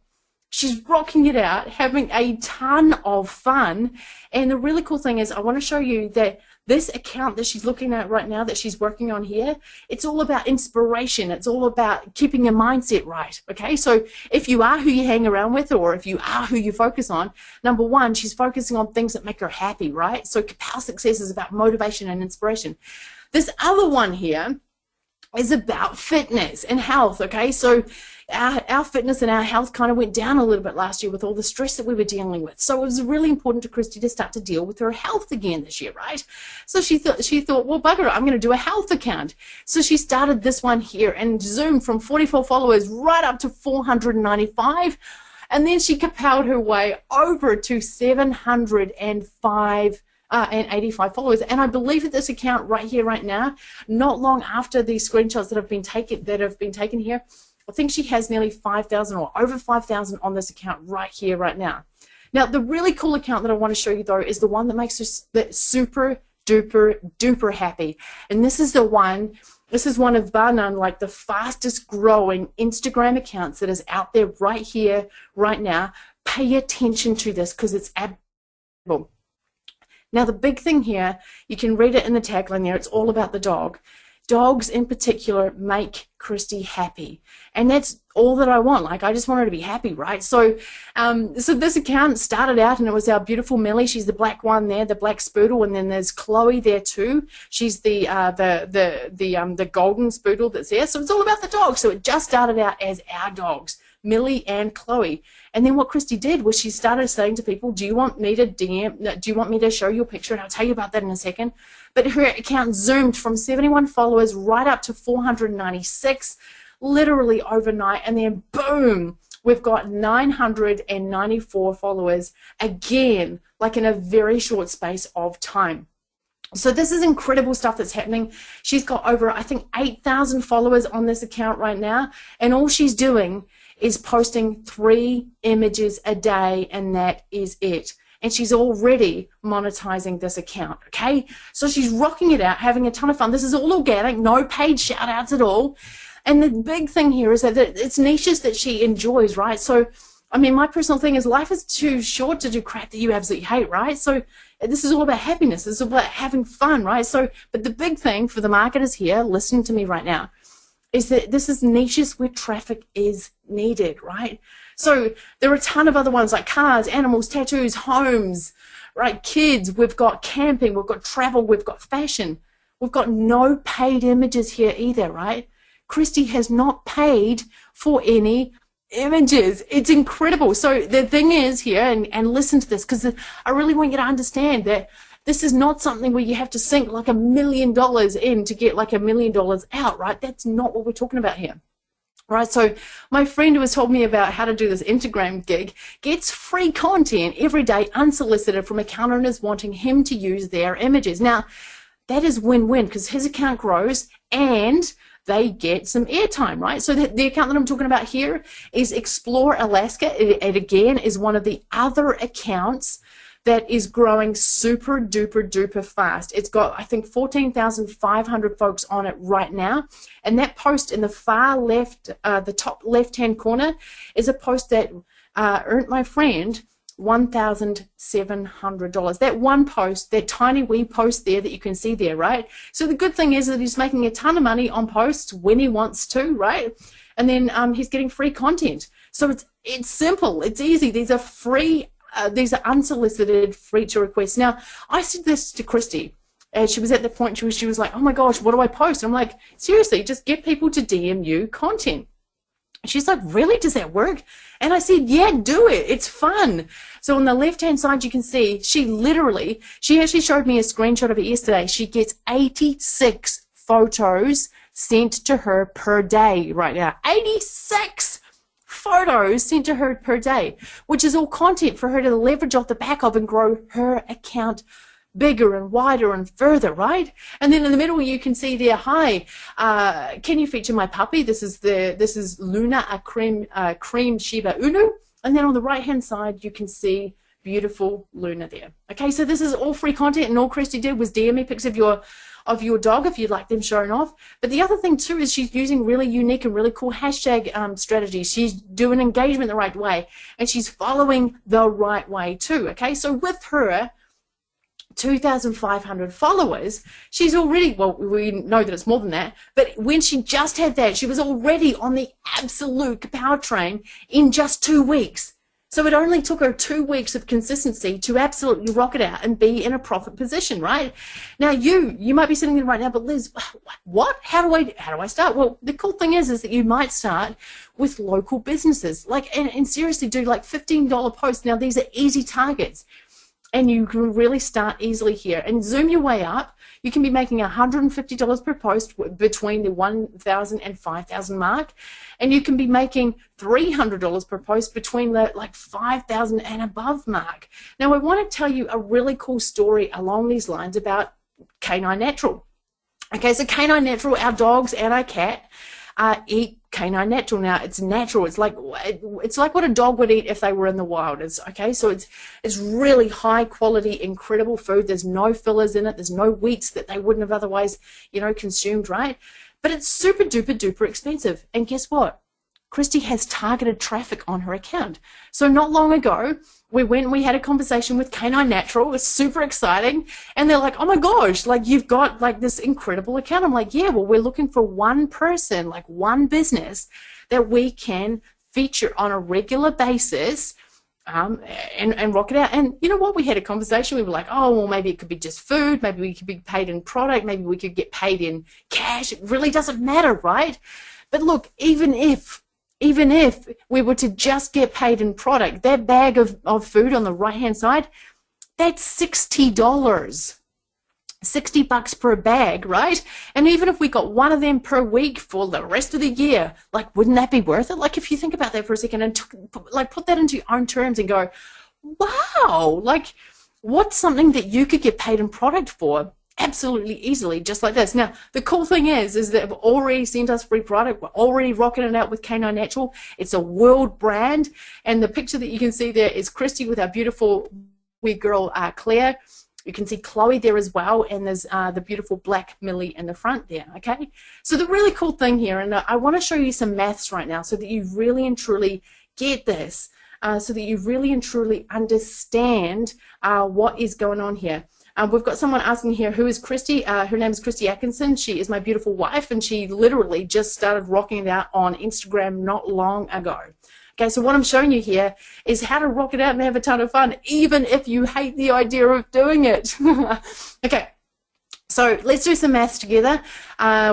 She's rocking it out, having a ton of fun. And the really cool thing is I want to show you that this account that she's looking at right now, that she's working on here, it's all about inspiration. It's all about keeping your mindset right, okay? So if you are who you hang around with, or if you are who you focus on, number one, she's focusing on things that make her happy, right? So Kapow Success is about motivation and inspiration. This other one here is about fitness and health, okay? So our fitness and our health kind of went down a little bit last year with all the stress that we were dealing with. So it was really important to Christy to start to deal with her health again this year, right? So she thought, well, bugger it, I'm going to do a health account. So she started this one here and zoomed from 44 followers right up to 495. And then she kapowed her way over to 705 and 85 followers. And I believe that this account right here, right now, not long after these screenshots that have been taken here, I think she has nearly 5,000 or over 5,000 on this account right here, right now. Now, the really cool account that I want to show you, though, is the one that makes her super duper duper happy. And this is one of, bar none, like the fastest growing Instagram accounts that is out there right here, right now. Pay attention to this because it's admirable. Now, the big thing here, you can read it in the tagline there, it's all about the dog. Dogs in particular make Christy happy. And that's all that I want. Like, I just want her to be happy, right? So so this account started out, and it was our beautiful Millie. She's the black one there, the black spoodle, and then there's Chloe there too. She's the golden spoodle that's there. So it's all about the dog. So it just started out as our dogs, Millie and Chloe. And then what Christy did was she started saying to people, do you want me to DM, do you want me to show you a picture? And I'll tell you about that in a second. But her account zoomed from 71 followers right up to 496 literally overnight. And then boom, we've got 994 followers again, like in a very short space of time. So this is incredible stuff that's happening. She's got over, I think, 8,000 followers on this account right now. And all she's doing is posting 3 images a day, and that is it. And she's already monetizing this account, okay? So she's rocking it out, having a ton of fun. This is all organic, no paid shout-outs at all. And the big thing here is that it's niches that she enjoys, right? So, I mean, my personal thing is life is too short to do crap that you absolutely hate, right? So this is all about happiness. This is all about having fun, right? So, but the big thing for the marketers here, listening to me right now, is that this is niches where traffic is needed, right? So there are a ton of other ones like cars, animals, tattoos, homes, right? Kids, we've got camping, we've got travel, we've got fashion. We've got no paid images here either, right? Christy has not paid for any images. It's incredible. So the thing is here, and listen to this, because I really want you to understand that this is not something where you have to sink like $1 million in to get like $1 million out, right? That's not what we're talking about here. Right, so my friend who has told me about how to do this Instagram gig gets free content every day unsolicited from account owners wanting him to use their images. Now, that is win-win because his account grows and they get some airtime, right? So the account that I'm talking about here is Explore Alaska. It again is one of the other accounts that is growing super duper duper fast. It's got, I think, 14,500 folks on it right now. And that post in the far left, the top left-hand corner, is a post that earned my friend $1,700. That one post, that tiny wee post there that you can see there, right? So the good thing is that he's making a ton of money on posts when he wants to, right? And then he's getting free content. So it's simple, it's easy. These are free unsolicited feature requests. Now, I said this to Christy, and she was at the point where she was like, oh my gosh, what do I post? And I'm like, seriously, just get people to DM you content. She's like, really? Does that work? And I said, yeah, do it. It's fun. So on the left-hand side, you can see she actually showed me a screenshot of it yesterday. She gets 86 photos sent to her per day right now. 86 photos sent to her per day, which is all content for her to leverage off the back of and grow her account bigger and wider and further, right? And then in the middle you can see there, hi, can you feature my puppy? This is Luna, a cream Shiba Inu. And then on the right hand side you can see beautiful Luna there. Okay, so this is all free content, and all Christy did was DM me pics of your dog if you'd like them shown off. But the other thing too is she's using really unique and really cool hashtag strategies. She's doing engagement the right way, and she's following the right way too. Okay, so with her 2,500 followers, she's already, well, we know that it's more than that, but when she just had that, she was already on the absolute power train in just 2 weeks. So it only took her 2 weeks of consistency to absolutely rock it out and be in a profit position, right? Now you might be sitting there right now, but Liz, what? How do I start? Well, the cool thing is that you might start with local businesses, like, and seriously do like $15 posts. Now these are easy targets, and you can really start easily here and zoom your way up. You can be making $150 per post between the 1,000 and 5,000 mark, and you can be making $300 per post between the like 5,000 and above mark. Now I want to tell you a really cool story along these lines about Canine Natural. Okay, so Canine Natural, our dogs and our cat eat Canine Natural. Now it's natural. It's like what a dog would eat if they were in the wild. So it's really high quality, incredible food. There's no fillers in it. There's no wheats that they wouldn't have otherwise, consumed, right? But it's super duper duper expensive. And guess what? Christy has targeted traffic on her account. So not long ago, we had a conversation with Canine Natural. It was super exciting. And they're like, oh my gosh, like you've got like this incredible account. I'm like, yeah, well, we're looking for one person, like one business that we can feature on a regular basis and rock it out. And you know what? We had a conversation. We were like, oh, well, maybe it could be just food. Maybe we could be paid in product. Maybe we could get paid in cash. It really doesn't matter, right? But look, even if we were to just get paid in product, that bag of food on the right-hand side, that's $60. $60 per bag, right? And even if we got one of them per week for the rest of the year, like, wouldn't that be worth it? Like, if you think about that for a second and put that into your own terms and go, wow, like, what's something that you could get paid in product for? Absolutely easily, just like this. Now, the cool thing is that they've already sent us free product. We're already rocking it out with Canine Natural. It's a world brand, and the picture that you can see there is Christy with our beautiful wee girl Claire. You can see Chloe there as well, and there's the beautiful black Millie in the front there, okay? So the really cool thing here, and I want to show you some maths right now so that you really and truly get this, so that you really and truly understand what is going on here. We've got someone asking here, who is Christy? Her name is Christy Atkinson. She is my beautiful wife, and she literally just started rocking it out on Instagram not long ago. Okay, so what I'm showing you here is how to rock it out and have a ton of fun, even if you hate the idea of doing it. Okay, so let's do some maths together.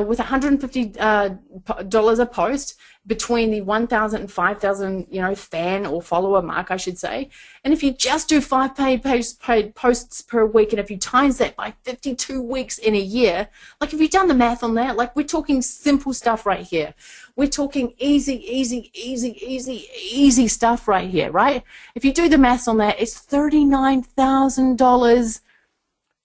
With $150 a post, between the 1,000 and 5,000, fan or follower mark, I should say. And if you just do 5 paid posts per week, and if you times that by 52 weeks in a year, like, if you've done the math on that, like, we're talking simple stuff right here. We're talking easy stuff right here, right? If you do the math on that, it's $39,000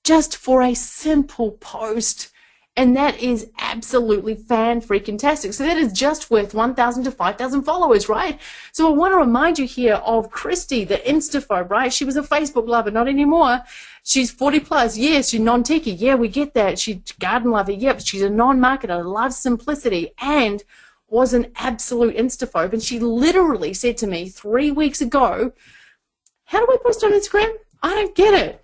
just for a simple post. And that is absolutely fan-freaking-tastic. So that is just with 1,000 to 5,000 followers, right? So I want to remind you here of Christy, the Instaphobe, right? She was a Facebook lover, not anymore. She's 40 plus. Yes, she's non-techie. Yeah, we get that. She's garden lover. Yep, she's a non-marketer, loves simplicity, and was an absolute Instaphobe. And she literally said to me 3 weeks ago, how do I post on Instagram? I don't get it.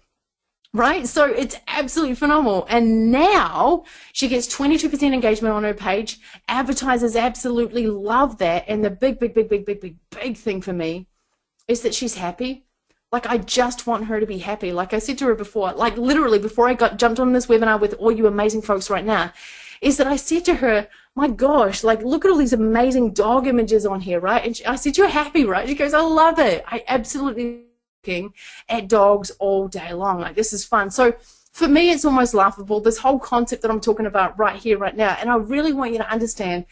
Right? So it's absolutely phenomenal. And now she gets 22% engagement on her page. Advertisers absolutely love that. And the big thing for me is that she's happy. Like, I just want her to be happy. Like I said to her before, like literally before I jumped on this webinar with all you amazing folks right now, is that I said to her, my gosh, like, look at all these amazing dog images on here, right? And I said, you're happy, right? She goes, I love it. I absolutely looking at dogs all day long. Like, this is fun. So for me, it's almost laughable, this whole concept that I'm talking about right here, right now. And I really want you to understand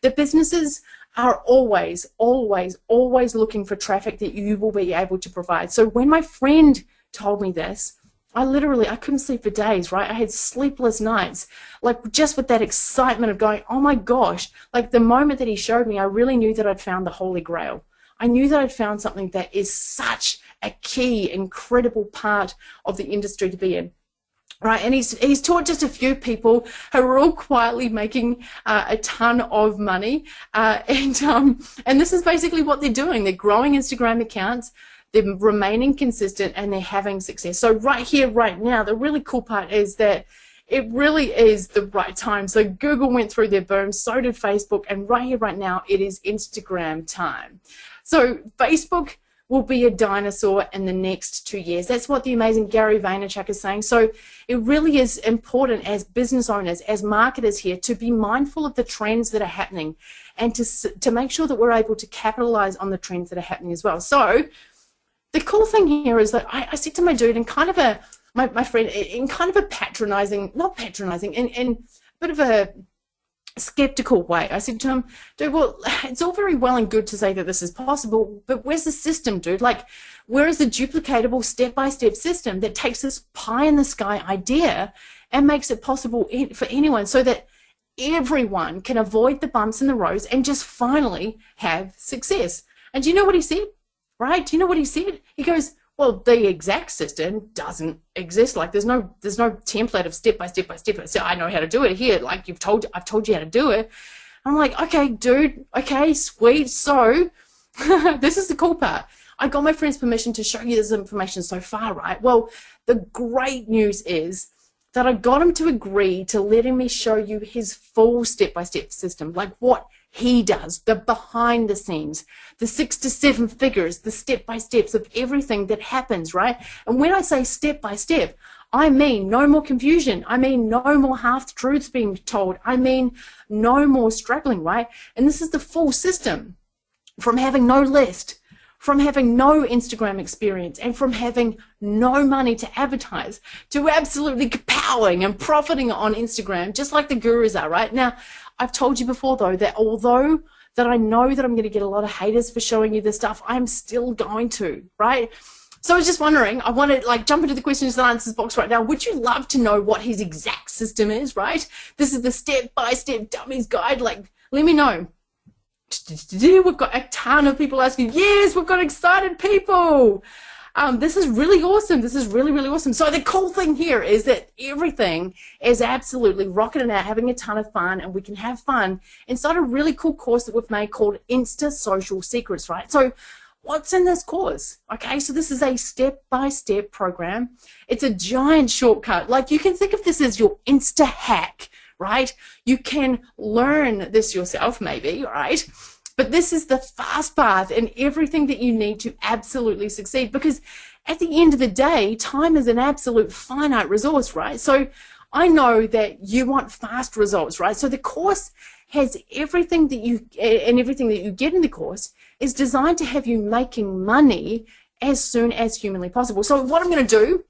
that businesses are always, always, always looking for traffic that you will be able to provide. So when my friend told me this, I couldn't sleep for days, right? I had sleepless nights, like just with that excitement of going, oh my gosh, like the moment that he showed me, I really knew that I'd found the Holy Grail. I knew that I'd found something that is such a key, incredible part of the industry to be in. Right, and he's taught just a few people who are all quietly making a ton of money, and this is basically what they're doing. They're growing Instagram accounts, they're remaining consistent, and they're having success. So right here, right now, the really cool part is that it really is the right time. So Google went through their boom, so did Facebook, and right here, right now, it is Instagram time. So Facebook will be a dinosaur in the next 2 years. That's what the amazing Gary Vaynerchuk is saying. So it really is important as business owners, as marketers here, to be mindful of the trends that are happening and to make sure that we're able to capitalize on the trends that are happening as well. So the cool thing here is that I said to my dude in kind of my friend, in kind of a patronizing, not patronizing, in a bit of a skeptical way. I said to him, dude, well, it's all very well and good to say that this is possible, but where's the system, dude? Like, where is the duplicatable step-by-step system that takes this pie-in-the-sky idea and makes it possible for anyone so that everyone can avoid the bumps in the roads and just finally have success? And do you know what he said? Right? Do you know what he said? He goes, well, the exact system doesn't exist. Like, there's no template of step by step by step. So I know how to do it here. Like, I've told you how to do it. I'm like, okay, dude. Okay, sweet. So this is the cool part. I got my friend's permission to show you this information so far, right? Well, the great news is that I got him to agree to letting me show you his full step-by-step system, like what he does, the behind the scenes, the 6 to 7 figures, the step-by-steps of everything that happens, right? And when I say step-by-step, I mean no more confusion. I mean no more half-truths being told. I mean no more struggling, right? And this is the full system, from having no list, from having no Instagram experience, and from having no money to advertise, to absolutely kapowing and profiting on Instagram, just like the gurus are, right? Now, I've told you before, though, that although that I know that I'm going to get a lot of haters for showing you this stuff, I'm still going to, right? So I was just wondering, I want to like jump into the questions and answers box right now. Would you love to know what his exact system is, right? This is the step-by-step dummies guide. Like, let me know. We've got a ton of people asking, yes, we've got excited people. This is really awesome. This is really, really awesome. So the cool thing here is that everything is absolutely rocketing out, having a ton of fun, and we can have fun inside a really cool course that we've made called Insta Social Secrets, right? So what's in this course? Okay, so this is a step-by-step program. It's a giant shortcut. Like, you can think of this as your Insta hack, right? You can learn this yourself, maybe, right? But this is the fast path and everything that you need to absolutely succeed, because at the end of the day, time is an absolute finite resource, right? So I know that you want fast results, right? So the course has everything that you get in the course is designed to have you making money as soon as humanly possible. So what I'm going to do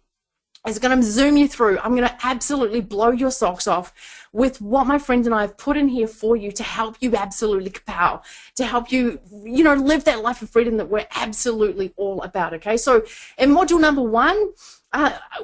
is going to zoom you through. I'm going to absolutely blow your socks off with what my friend and I have put in here for you to help you absolutely kapow, to help you, live that life of freedom that we're absolutely all about, okay? So in module number 1,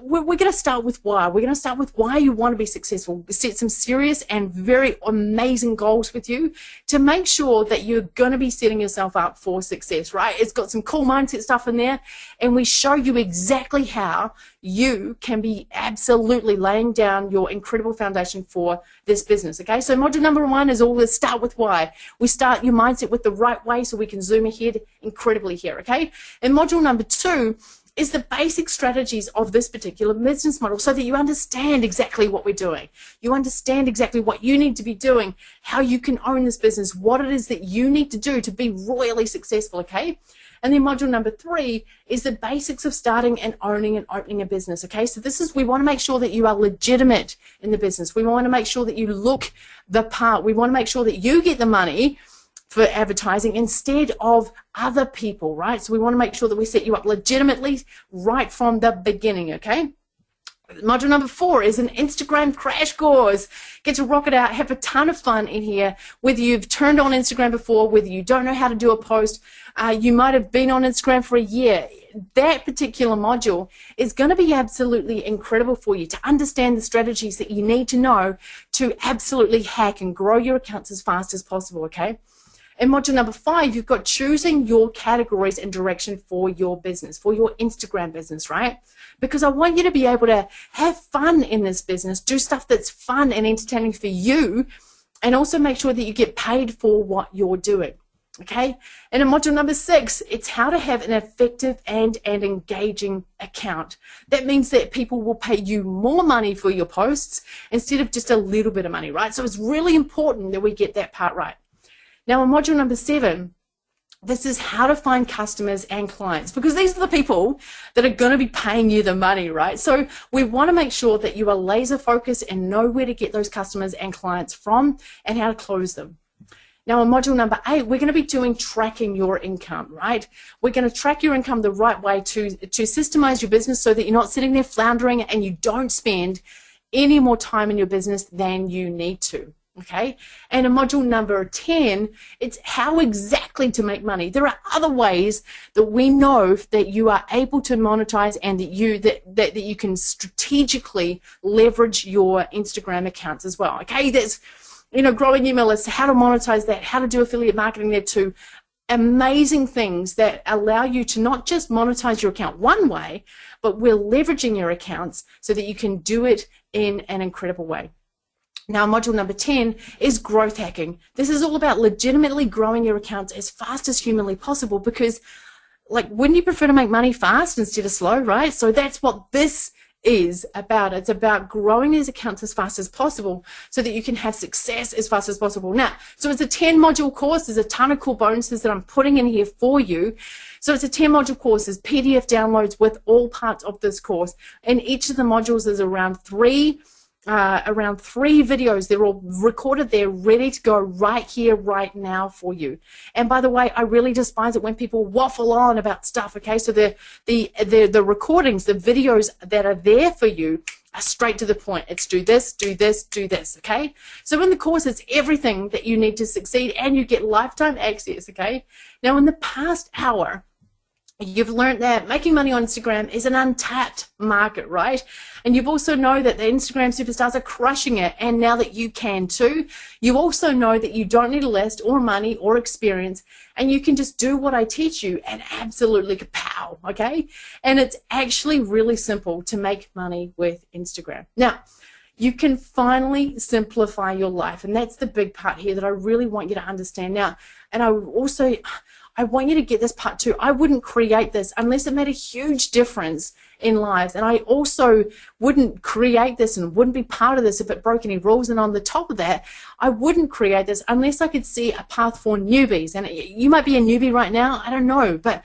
we're going to start with why. We're going to start with why you want to be successful. Set some serious and very amazing goals with you to make sure that you're going to be setting yourself up for success, right? It's got some cool mindset stuff in there, and we show you exactly how you can be absolutely laying down your incredible foundation for this business, okay? So module number 1 is all this start with why. We start your mindset with the right way so we can zoom ahead incredibly here, okay? And module number 2 is the basic strategies of this particular business model so that you understand exactly what we're doing. You understand exactly what you need to be doing, how you can own this business, what it is that you need to do to be royally successful, okay? And then module number 3 is the basics of starting and owning and opening a business, okay? So this is, we want to make sure that you are legitimate in the business. We want to make sure that you look the part. We want to make sure that you get the money for advertising instead of other people, right? So we want to make sure that we set you up legitimately right from the beginning, okay? Module number 4 is an Instagram crash course. Get to rock it out, have a ton of fun in here. Whether you've turned on Instagram before, whether you don't know how to do a post, you might have been on Instagram for a year. That particular module is going to be absolutely incredible for you to understand the strategies that you need to know to absolutely hack and grow your accounts as fast as possible, okay? In module number 5, you've got choosing your categories and direction for your business, for your Instagram business, right? Because I want you to be able to have fun in this business, do stuff that's fun and entertaining for you, and also make sure that you get paid for what you're doing, okay? And in module number 6, it's how to have an effective and engaging account. That means that people will pay you more money for your posts instead of just a little bit of money, right? So it's really important that we get that part right. Now, in module number 7, this is how to find customers and clients, because these are the people that are going to be paying you the money, right? So we want to make sure that you are laser focused and know where to get those customers and clients from and how to close them. Now, in module number 8, we're going to be doing tracking your income, right? We're going to track your income the right way to systemize your business so that you're not sitting there floundering and you don't spend any more time in your business than you need to. Okay, and in module number 10, it's how exactly to make money. There are other ways that we know that you are able to monetize and that you can strategically leverage your Instagram accounts as well. Okay, there's, you know, growing email lists, how to monetize that, how to do affiliate marketing there too. Amazing things that allow you to not just monetize your account one way, but we're leveraging your accounts so that you can do it in an incredible way. Now, module number 10 is growth hacking. This is all about legitimately growing your accounts as fast as humanly possible because, like, wouldn't you prefer to make money fast instead of slow, right? So that's what this is about. It's about growing these accounts as fast as possible so that you can have success as fast as possible. Now, so it's a 10-module course. There's a ton of cool bonuses that I'm putting in here for you. So it's a 10-module course. There's PDF downloads with all parts of this course. And each of the modules is around three videos. They're all recorded. They're ready to go right here, right now for you. And by the way, I really despise it when people waffle on about stuff, okay? So the recordings, the videos that are there for you are straight to the point. It's do this, do this, do this, okay? So in the course, it's everything that you need to succeed, and you get lifetime access, okay? Now, in the past hour, you've learned that making money on Instagram is an untapped market, right? And you've also know that the Instagram superstars are crushing it, and now that you can too, you also know that you don't need a list or money or experience, and you can just do what I teach you and absolutely kapow, okay? And it's actually really simple to make money with Instagram. Now, you can finally simplify your life, and that's the big part here that I really want you to understand now. And I want you to get this part too. I wouldn't create this unless it made a huge difference in lives. And I also wouldn't create this and wouldn't be part of this if it broke any rules. And on the top of that, I wouldn't create this unless I could see a path for newbies. And you might be a newbie right now. I don't know. But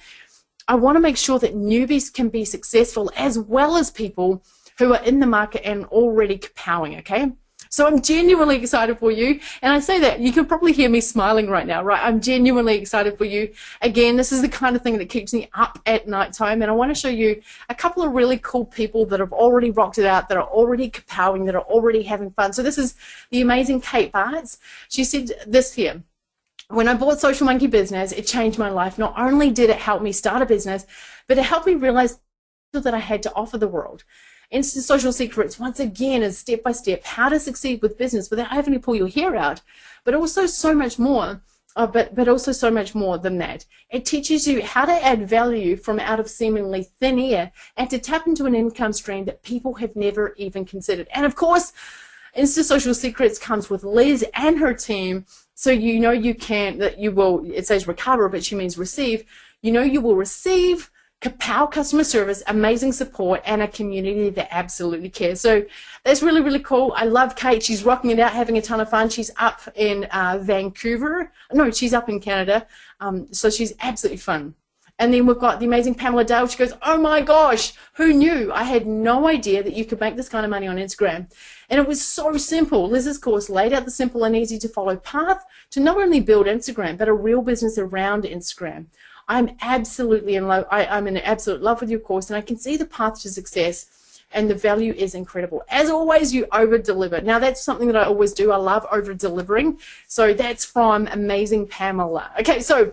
I want to make sure that newbies can be successful as well as people who are in the market and already kapowing, okay? So I'm genuinely excited for you, and I say that, you can probably hear me smiling right now, right? I'm genuinely excited for you. Again, this is the kind of thing that keeps me up at night time, and I want to show you a couple of really cool people that have already rocked it out, that are already kapowing, that are already having fun. So this is the amazing Kate Bartz. She said this here: when I bought Social Monkey Business, it changed my life. Not only did it help me start a business, but it helped me realize that I had to offer the world. Insta Social Secrets, once again, is step-by-step how to succeed with business without having to pull your hair out, but also so much more, but also so much more than that. It teaches you how to add value from out of seemingly thin air and to tap into an income stream that people have never even considered. And of course, Insta Social Secrets comes with Liz and her team, so you know you can, that you will, it says recover, but she means receive. You know you will receive kapow customer service, amazing support, and a community that absolutely cares. So that's really, really cool. I love Kate. She's rocking it out, having a ton of fun. She's up in Vancouver. No, she's up in Canada. So she's absolutely fun. And then we've got the amazing Pamela Dale. She goes, oh my gosh, who knew? I had no idea that you could make this kind of money on Instagram. And it was so simple. Liz's course laid out the simple and easy to follow path to not only build Instagram, but a real business around Instagram. I'm absolutely in love. I'm in absolute love with your course, and I can see the path to success, and the value is incredible. As always, you over-deliver. Now, that's something that I always do. I love over-delivering. So that's from amazing Pamela. Okay, so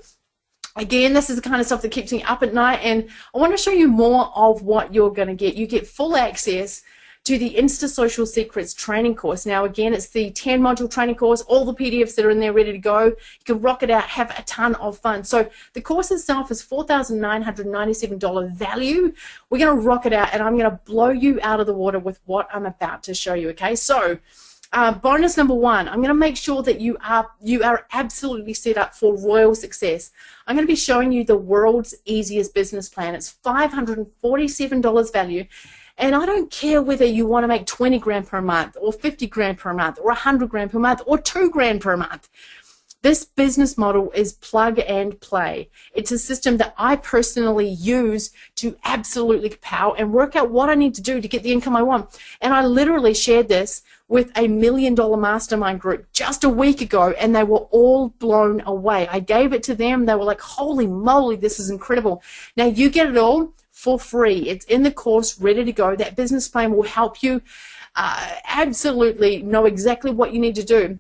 again, this is the kind of stuff that keeps me up at night, and I want to show you more of what you're going to get. You get full access to the Insta Social Secrets training course. Now, again, it's the 10-module training course, all the PDFs that are in there ready to go. You can rock it out, have a ton of fun. So the course itself is $4,997 value. We're going to rock it out, and I'm going to blow you out of the water with what I'm about to show you, okay? So bonus number one, I'm going to make sure that you are absolutely set up for royal success. I'm going to be showing you the world's easiest business plan. It's $547 value. And I don't care whether you want to make 20 grand per month or 50 grand per month or 100 grand per month or 2 grand per month. This business model is plug and play. It's a system that I personally use to absolutely power and work out what I need to do to get the income I want. And I literally shared this with a $1 million mastermind group just a week ago, and they were all blown away. I gave it to them. They were like, holy moly, this is incredible. Now, you get it all for free. It's in the course, ready to go. That business plan will help you absolutely know exactly what you need to do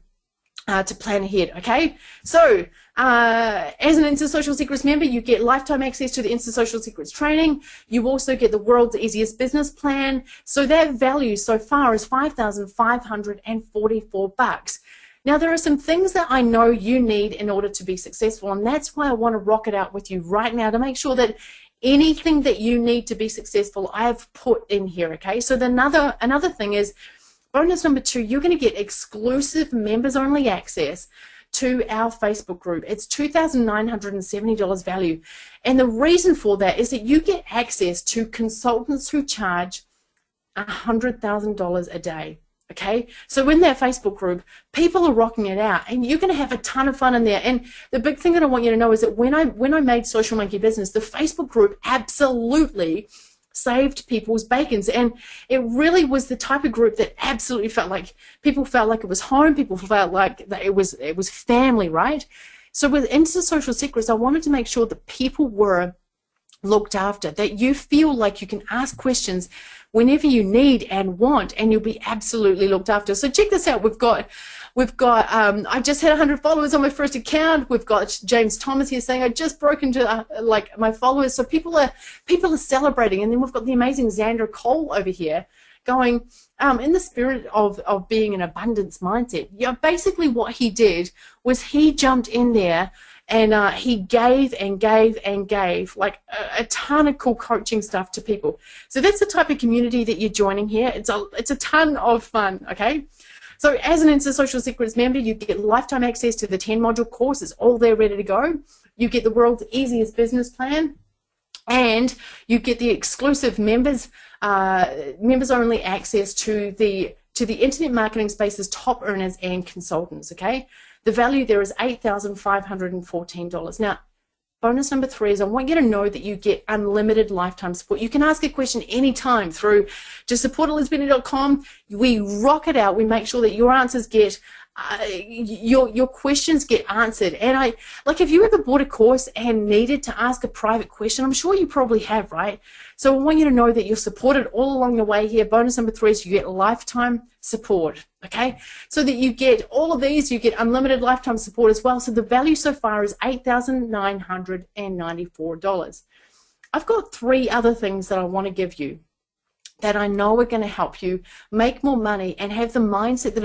to plan ahead, okay? So, as an Insta Social Secrets member, you get lifetime access to the Insta Social Secrets training. You also get the world's easiest business plan. So that value so far is $5,544. Now, there are some things that I know you need in order to be successful, and that's why I want to rock it out with you right now to make sure that anything that you need to be successful, I've put in here, okay? So another thing is, bonus number two, you're going to get exclusive members-only access to our Facebook group. It's $2,970 value. And the reason for that is that you get access to consultants who charge $100,000 a day. Okay, so in that Facebook group, people are rocking it out, and you're going to have a ton of fun in there. And the big thing that I want you to know is that when I made Social Monkey Business, the Facebook group absolutely saved people's bacons, and it really was the type of group that absolutely felt like people felt like it was home. People felt like that it was family, right? So with Insta Social Secrets, I wanted to make sure that people were looked after, that you feel like you can ask questions whenever you need and want, and you'll be absolutely looked after. So check this out. We've got I just had 100 followers on my first account. We've got James Thomas here saying I just broke into like my followers. So people are celebrating, and then we've got the amazing Xander Cole over here going in the spirit of being an abundance mindset. Yeah, basically what he did was he jumped in there and he gave and gave and gave like a ton of cool coaching stuff to people. So that's the type of community that you're joining here. It's a ton of fun, okay? So as an Insta Social Secrets member, you get lifetime access to the 10-module course. It's all there ready to go. You get the world's easiest business plan, and you get the exclusive members-only access to the internet marketing space's top earners and consultants, okay? The value there is $8,514. Now, bonus number three is I want you to know that you get unlimited lifetime support. You can ask a question anytime through just support@elizabeth.com. We rock it out. We make sure that your answers get your questions get answered. And have you ever bought a course and needed to ask a private question? I'm sure you probably have, right? So I want you to know that you're supported all along the way here. Bonus number three is you get lifetime support, okay? So that you get all of these, you get unlimited lifetime support as well. So the value so far is $8,994. I've got three other things that I want to give you that I know are going to help you make more money and have the mindset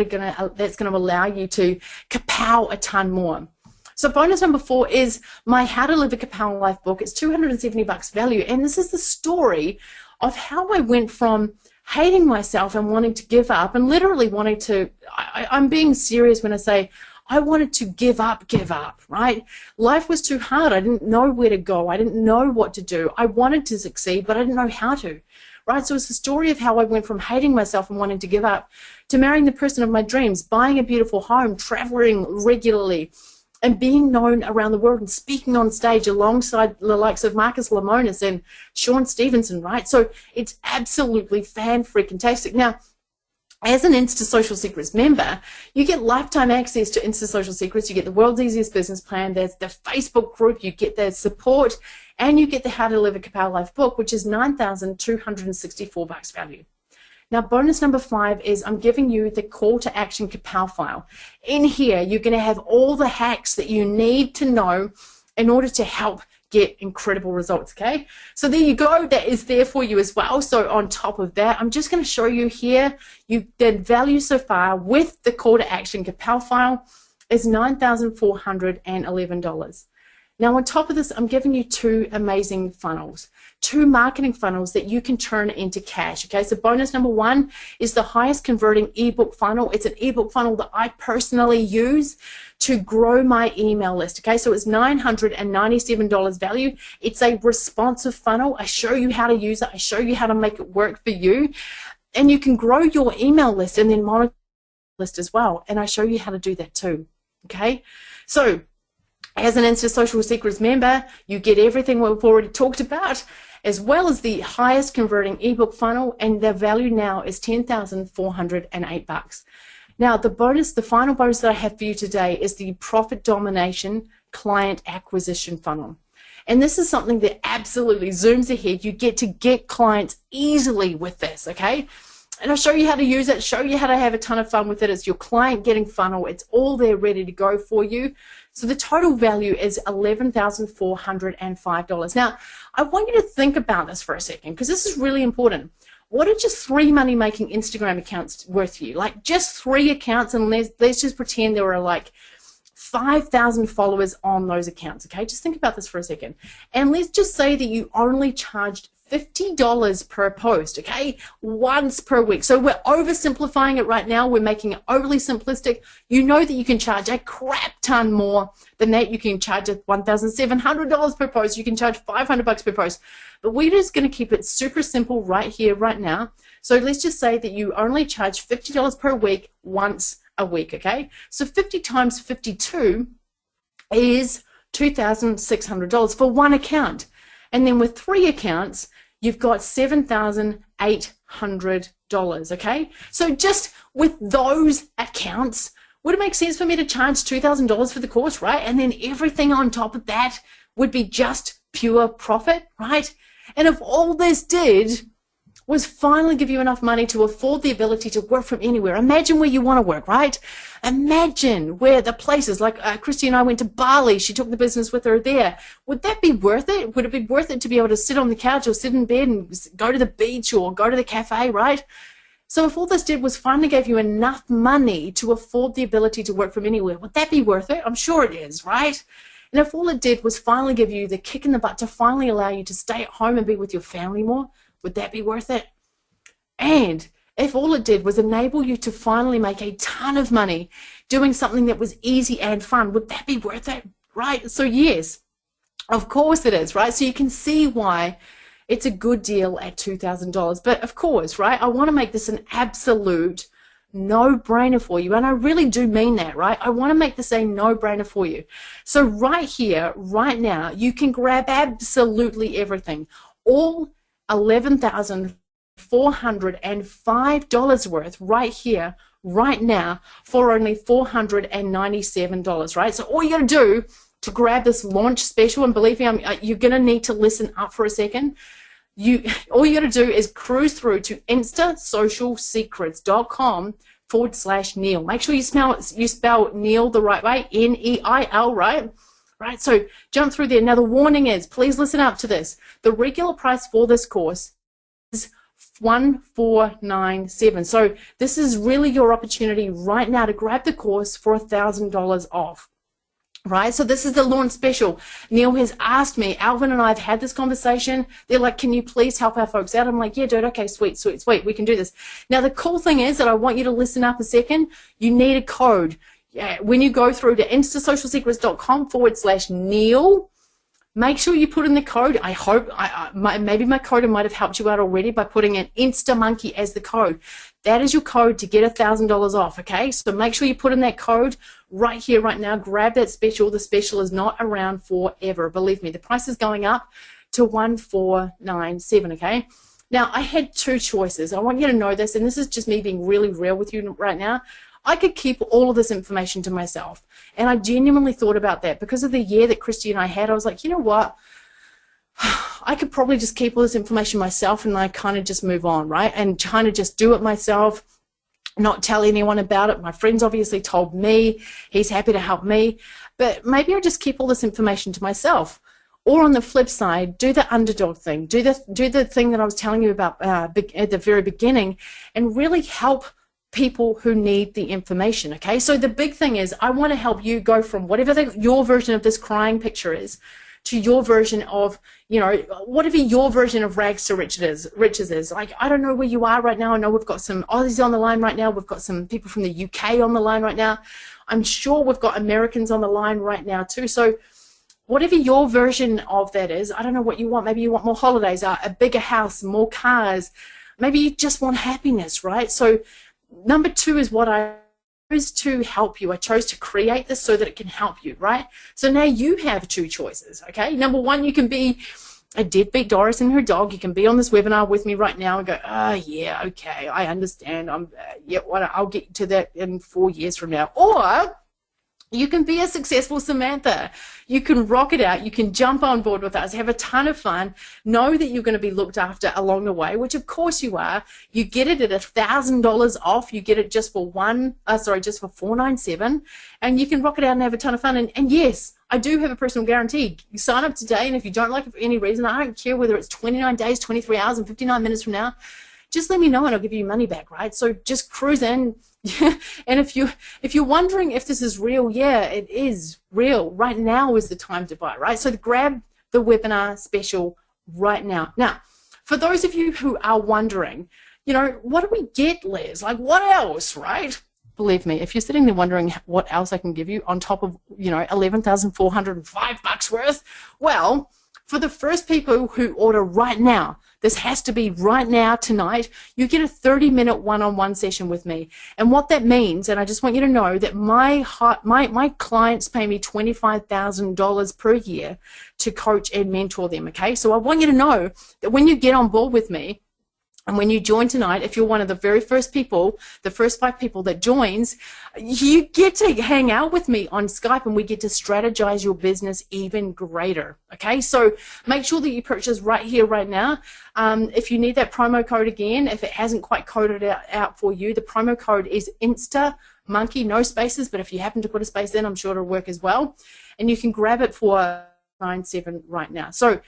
that's going to allow you to kapow a ton more. So bonus number four is my How to Live a Kapow Life book. It's $270 value, and this is the story of how I went from hating myself and wanting to give up, and literally wanting to, I'm being serious when I say I wanted to give up, right? Life was too hard. I didn't know where to go. I didn't know what to do. I wanted to succeed, but I didn't know how to. Right, so it's the story of how I went from hating myself and wanting to give up to marrying the person of my dreams, buying a beautiful home, traveling regularly, and being known around the world and speaking on stage alongside the likes of Marcus Lemonis and Sean Stevenson, right? So it's absolutely fan-freaking-tastic. Now, as an Insta Social Secrets member, you get lifetime access to Insta Social Secrets. You get the world's easiest business plan. There's the Facebook group. You get the support, and you get the How to Live a Kapow Life book, which is $9,264 value. Now, bonus number 5 is I'm giving you the call to action Kapow file. In here, you're going to have all the hacks that you need to know in order to help get incredible results, okay? So there you go. That is there for you as well. So on top of that, I'm just going to show you here, the value so far with the call to action Kapow file is $9,411. Now, on top of this, I'm giving you 2 amazing funnels, 2 marketing funnels that you can turn into cash, okay? So bonus number 1 is the highest converting ebook funnel. It's an ebook funnel that I personally use to grow my email list, okay? So it's $997 value. It's a responsive funnel. I show you how to use it. I show you how to make it work for you. And you can grow your email list and then monetize your list as well. And I show you how to do that too, okay? So as an Insta Social Secrets member, you get everything we've already talked about, as well as the highest converting ebook funnel, and the value now is $10,408. Now, the final bonus that I have for you today is the Profit Domination Client Acquisition Funnel. And this is something that absolutely zooms ahead. You get to get clients easily with this, okay? And I'll show you how to use it, show you how to have a ton of fun with it. It's your client getting funnel. It's all there ready to go for you. So the total value is $11,405. Now, I want you to think about this for a second, because this is really important. What are just 3 money-making Instagram accounts worth for you? Like just 3 accounts, and let's just pretend there were like 5,000 followers on those accounts, okay? Just think about this for a second. And let's just say that you only charged $50 per post, okay? Once per week. So we're oversimplifying it right now. We're making it overly simplistic. You know that you can charge a crap ton more than that. You can charge $1,700 per post. You can charge $500 per post. But we're just going to keep it super simple right here, right now. So let's just say that you only charge $50 per week once a week, okay? So 50 times 52 is $2,600 for one account. And then with 3 accounts, you've got $7,800, okay? So just with those accounts, would it make sense for me to charge $2,000 for the course, right? And then everything on top of that would be just pure profit, right? And if all this did was finally give you enough money to afford the ability to work from anywhere. Imagine where you want to work, right? Imagine where the places, like Christy and I went to Bali. She took the business with her there. Would that be worth it? Would it be worth it to be able to sit on the couch or sit in bed and go to the beach or go to the cafe, right? So if all this did was finally gave you enough money to afford the ability to work from anywhere, would that be worth it? I'm sure it is, right? And if all it did was finally give you the kick in the butt to finally allow you to stay at home and be with your family more, would that be worth it? And if all it did was enable you to finally make a ton of money doing something that was easy and fun, would that be worth it? Right? So yes, of course it is, right? So you can see why it's a good deal at $2,000. But of course, right, I want to make this an absolute no-brainer for you. And I really do mean that, right? I want to make this a no-brainer for you. So right here, right now, you can grab absolutely everything. All $11,405 worth right here, right now, for only $497, right? So all you got to do to grab this launch special, and believe me, you're going to need to listen up for a second. All you got to do is cruise through to instasocialsecrets.com/Neil. Make sure you spell Neil the right way, N-E-I-L, right? Right, so jump through there. Now the warning is, please listen up to this. The regular price for this course is $1,497. So this is really your opportunity right now to grab the course for $1,000 off. Right, so this is the launch special. Neil has asked me, Alvin and I have had this conversation. They're like, can you please help our folks out? I'm like, yeah, dude, okay, sweet, we can do this. Now the cool thing is that I want you to listen up a second. You need a code. When you go through to instasocialsecrets.com/Neil, make sure you put in the code. I hope, maybe my code might have helped you out already by putting in InstaMonkey as the code. That is your code to get $1,000 off, okay? So make sure you put in that code right here, right now. Grab that special. The special is not around forever. Believe me, the price is going up to $1,497, okay? Now, I had two choices. I want you to know this, and this is just me being really real with you right now. I could keep all of this information to myself, and I genuinely thought about that. Because of the year that Christy and I had, I was like, you know what? I could probably just keep all this information myself and I kind of just move on, right? And kind of just do it myself, not tell anyone about it. My friends obviously told me. He's happy to help me. But maybe I'll just keep all this information to myself. Or on the flip side, do the underdog thing. Do the thing that I was telling you about at the very beginning and really help people who need the information, okay? So the big thing is I want to help you go from whatever your version of this crying picture is to your version of, you know, whatever your version of rags to riches is. Like, I don't know where you are right now. I know we've got some Aussies on the line right now. We've got some people from the UK on the line right now. I'm sure we've got Americans on the line right now too. So whatever your version of that is, I don't know what you want. Maybe you want more holidays, a bigger house, more cars. Maybe you just want happiness, right? So number two is what I chose to help you. I chose to create this so that it can help you, right? So now you have two choices, okay? Number one, you can be a deadbeat Doris and her dog. You can be on this webinar with me right now and go, oh, yeah, okay, I understand. Yeah, I'll get to that in 4 years from now. Or you can be a successful Samantha. You can rock it out. You can jump on board with us, have a ton of fun, know that you're going to be looked after along the way, which of course you are. You get it at $1,000 off. You get it just for just for $497, and you can rock it out and have a ton of fun. And yes, I do have a personal guarantee. You sign up today, and if you don't like it for any reason, I don't care whether it's 29 days, 23 hours, and 59 minutes from now, just let me know and I'll give you your money back, right? So just cruise in. And if you're wondering if this is real, yeah, it is real. Right now is the time to buy, right? So grab the webinar special right now. Now, for those of you who are wondering, you know, what do we get, Liz? Like, what else, right? Believe me, if you're sitting there wondering what else I can give you on top of, you know, $11,405 worth, well, for the first people who order right now, this has to be right now, tonight, you get a 30-minute one-on-one session with me. And what that means, and I just want you to know that my clients pay me $25,000 per year to coach and mentor them, okay? So I want you to know that when you get on board with me, and when you join tonight, if you're one of the very first people, the first 5 people that joins, you get to hang out with me on Skype and we get to strategize your business even greater. Okay, so make sure that you purchase right here, right now. If you need that promo code again, if it hasn't quite coded out for you, the promo code is InstaMonkey, no spaces, but if you happen to put a space in, I'm sure it'll work as well. And you can grab it for $97 right now. So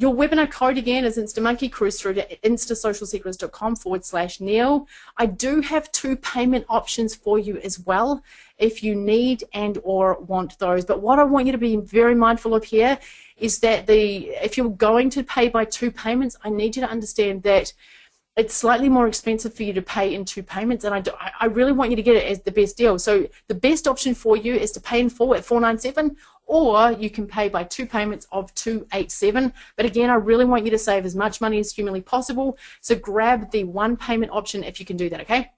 your webinar code again is InstaMonkey. Cruise through to instasocialsecrets.com/Neil. I do have 2 payment options for you as well if you need and or want those. But what I want you to be very mindful of here is that if you're going to pay by 2 payments, I need you to understand that it's slightly more expensive for you to pay in 2 payments, and I really want you to get it as the best deal. So the best option for you is to pay in full at $497, or you can pay by 2 payments of $287. But again, I really want you to save as much money as humanly possible, so grab the 1 payment option if you can do that, okay?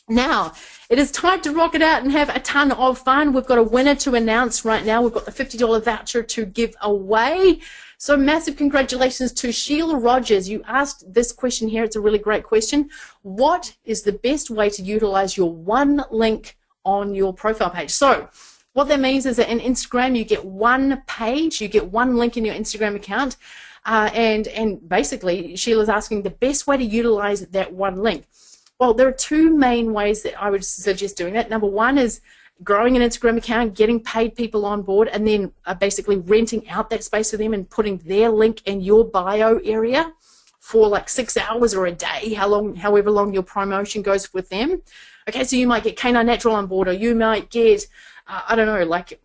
Now, it is time to rock it out and have a ton of fun. We've got a winner to announce right now. We've got the $50 voucher to give away. So massive congratulations to Sheila Rogers. You asked this question here. It's a really great question. What is the best way to utilize your 1 link on your profile page? So what that means is that in Instagram, you get 1 page, you get 1 link in your Instagram account, and basically Sheila's asking the best way to utilize that 1 link. Well, there are 2 main ways that I would suggest doing that. Number 1 is growing an Instagram account, getting paid people on board, and then basically renting out that space for them and putting their link in your bio area for like 6 hours or a day, however long your promotion goes with them. Okay, so you might get Canine Natural on board, or you might get, I don't know, like,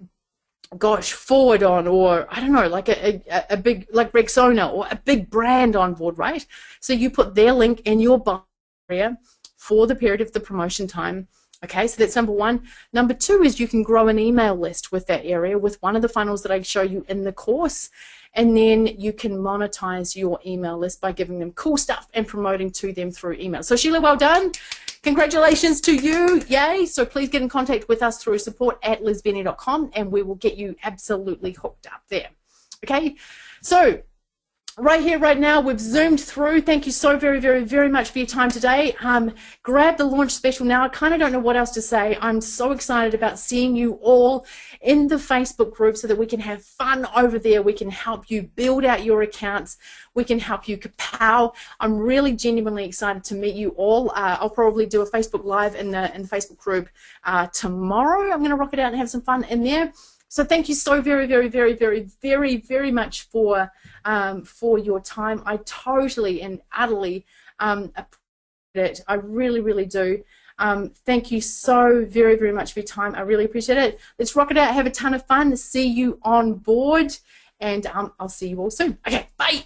gosh, Forward on, or I don't know, like a big, like Rexona, or a big brand on board, right? So you put their link in your bio area for the period of the promotion time. Okay, so that's number 1. Number 2 is you can grow an email list with that area with one of the funnels that I show you in the course. and then you can monetize your email list by giving them cool stuff and promoting to them through email. So Sheila, well done. Congratulations to you. Yay. So please get in contact with us through support@lizbenny.com and we will get you absolutely hooked up there. Okay. So right here, right now, we've zoomed through. Thank you so very, very, very much for your time today. Grab the launch special now. I kind of don't know what else to say. I'm so excited about seeing you all in the Facebook group so that we can have fun over there. We can help you build out your accounts. We can help you kapow. I'm really genuinely excited to meet you all. I'll probably do a Facebook Live in the Facebook group tomorrow. I'm going to rock it out and have some fun in there. So thank you so very, very, very, very, very, very much for your time. I totally and utterly appreciate it. I really, really do. Thank you so very, very much for your time. I really appreciate it. Let's rock it out. Have a ton of fun. See you on board, and I'll see you all soon. Okay, bye.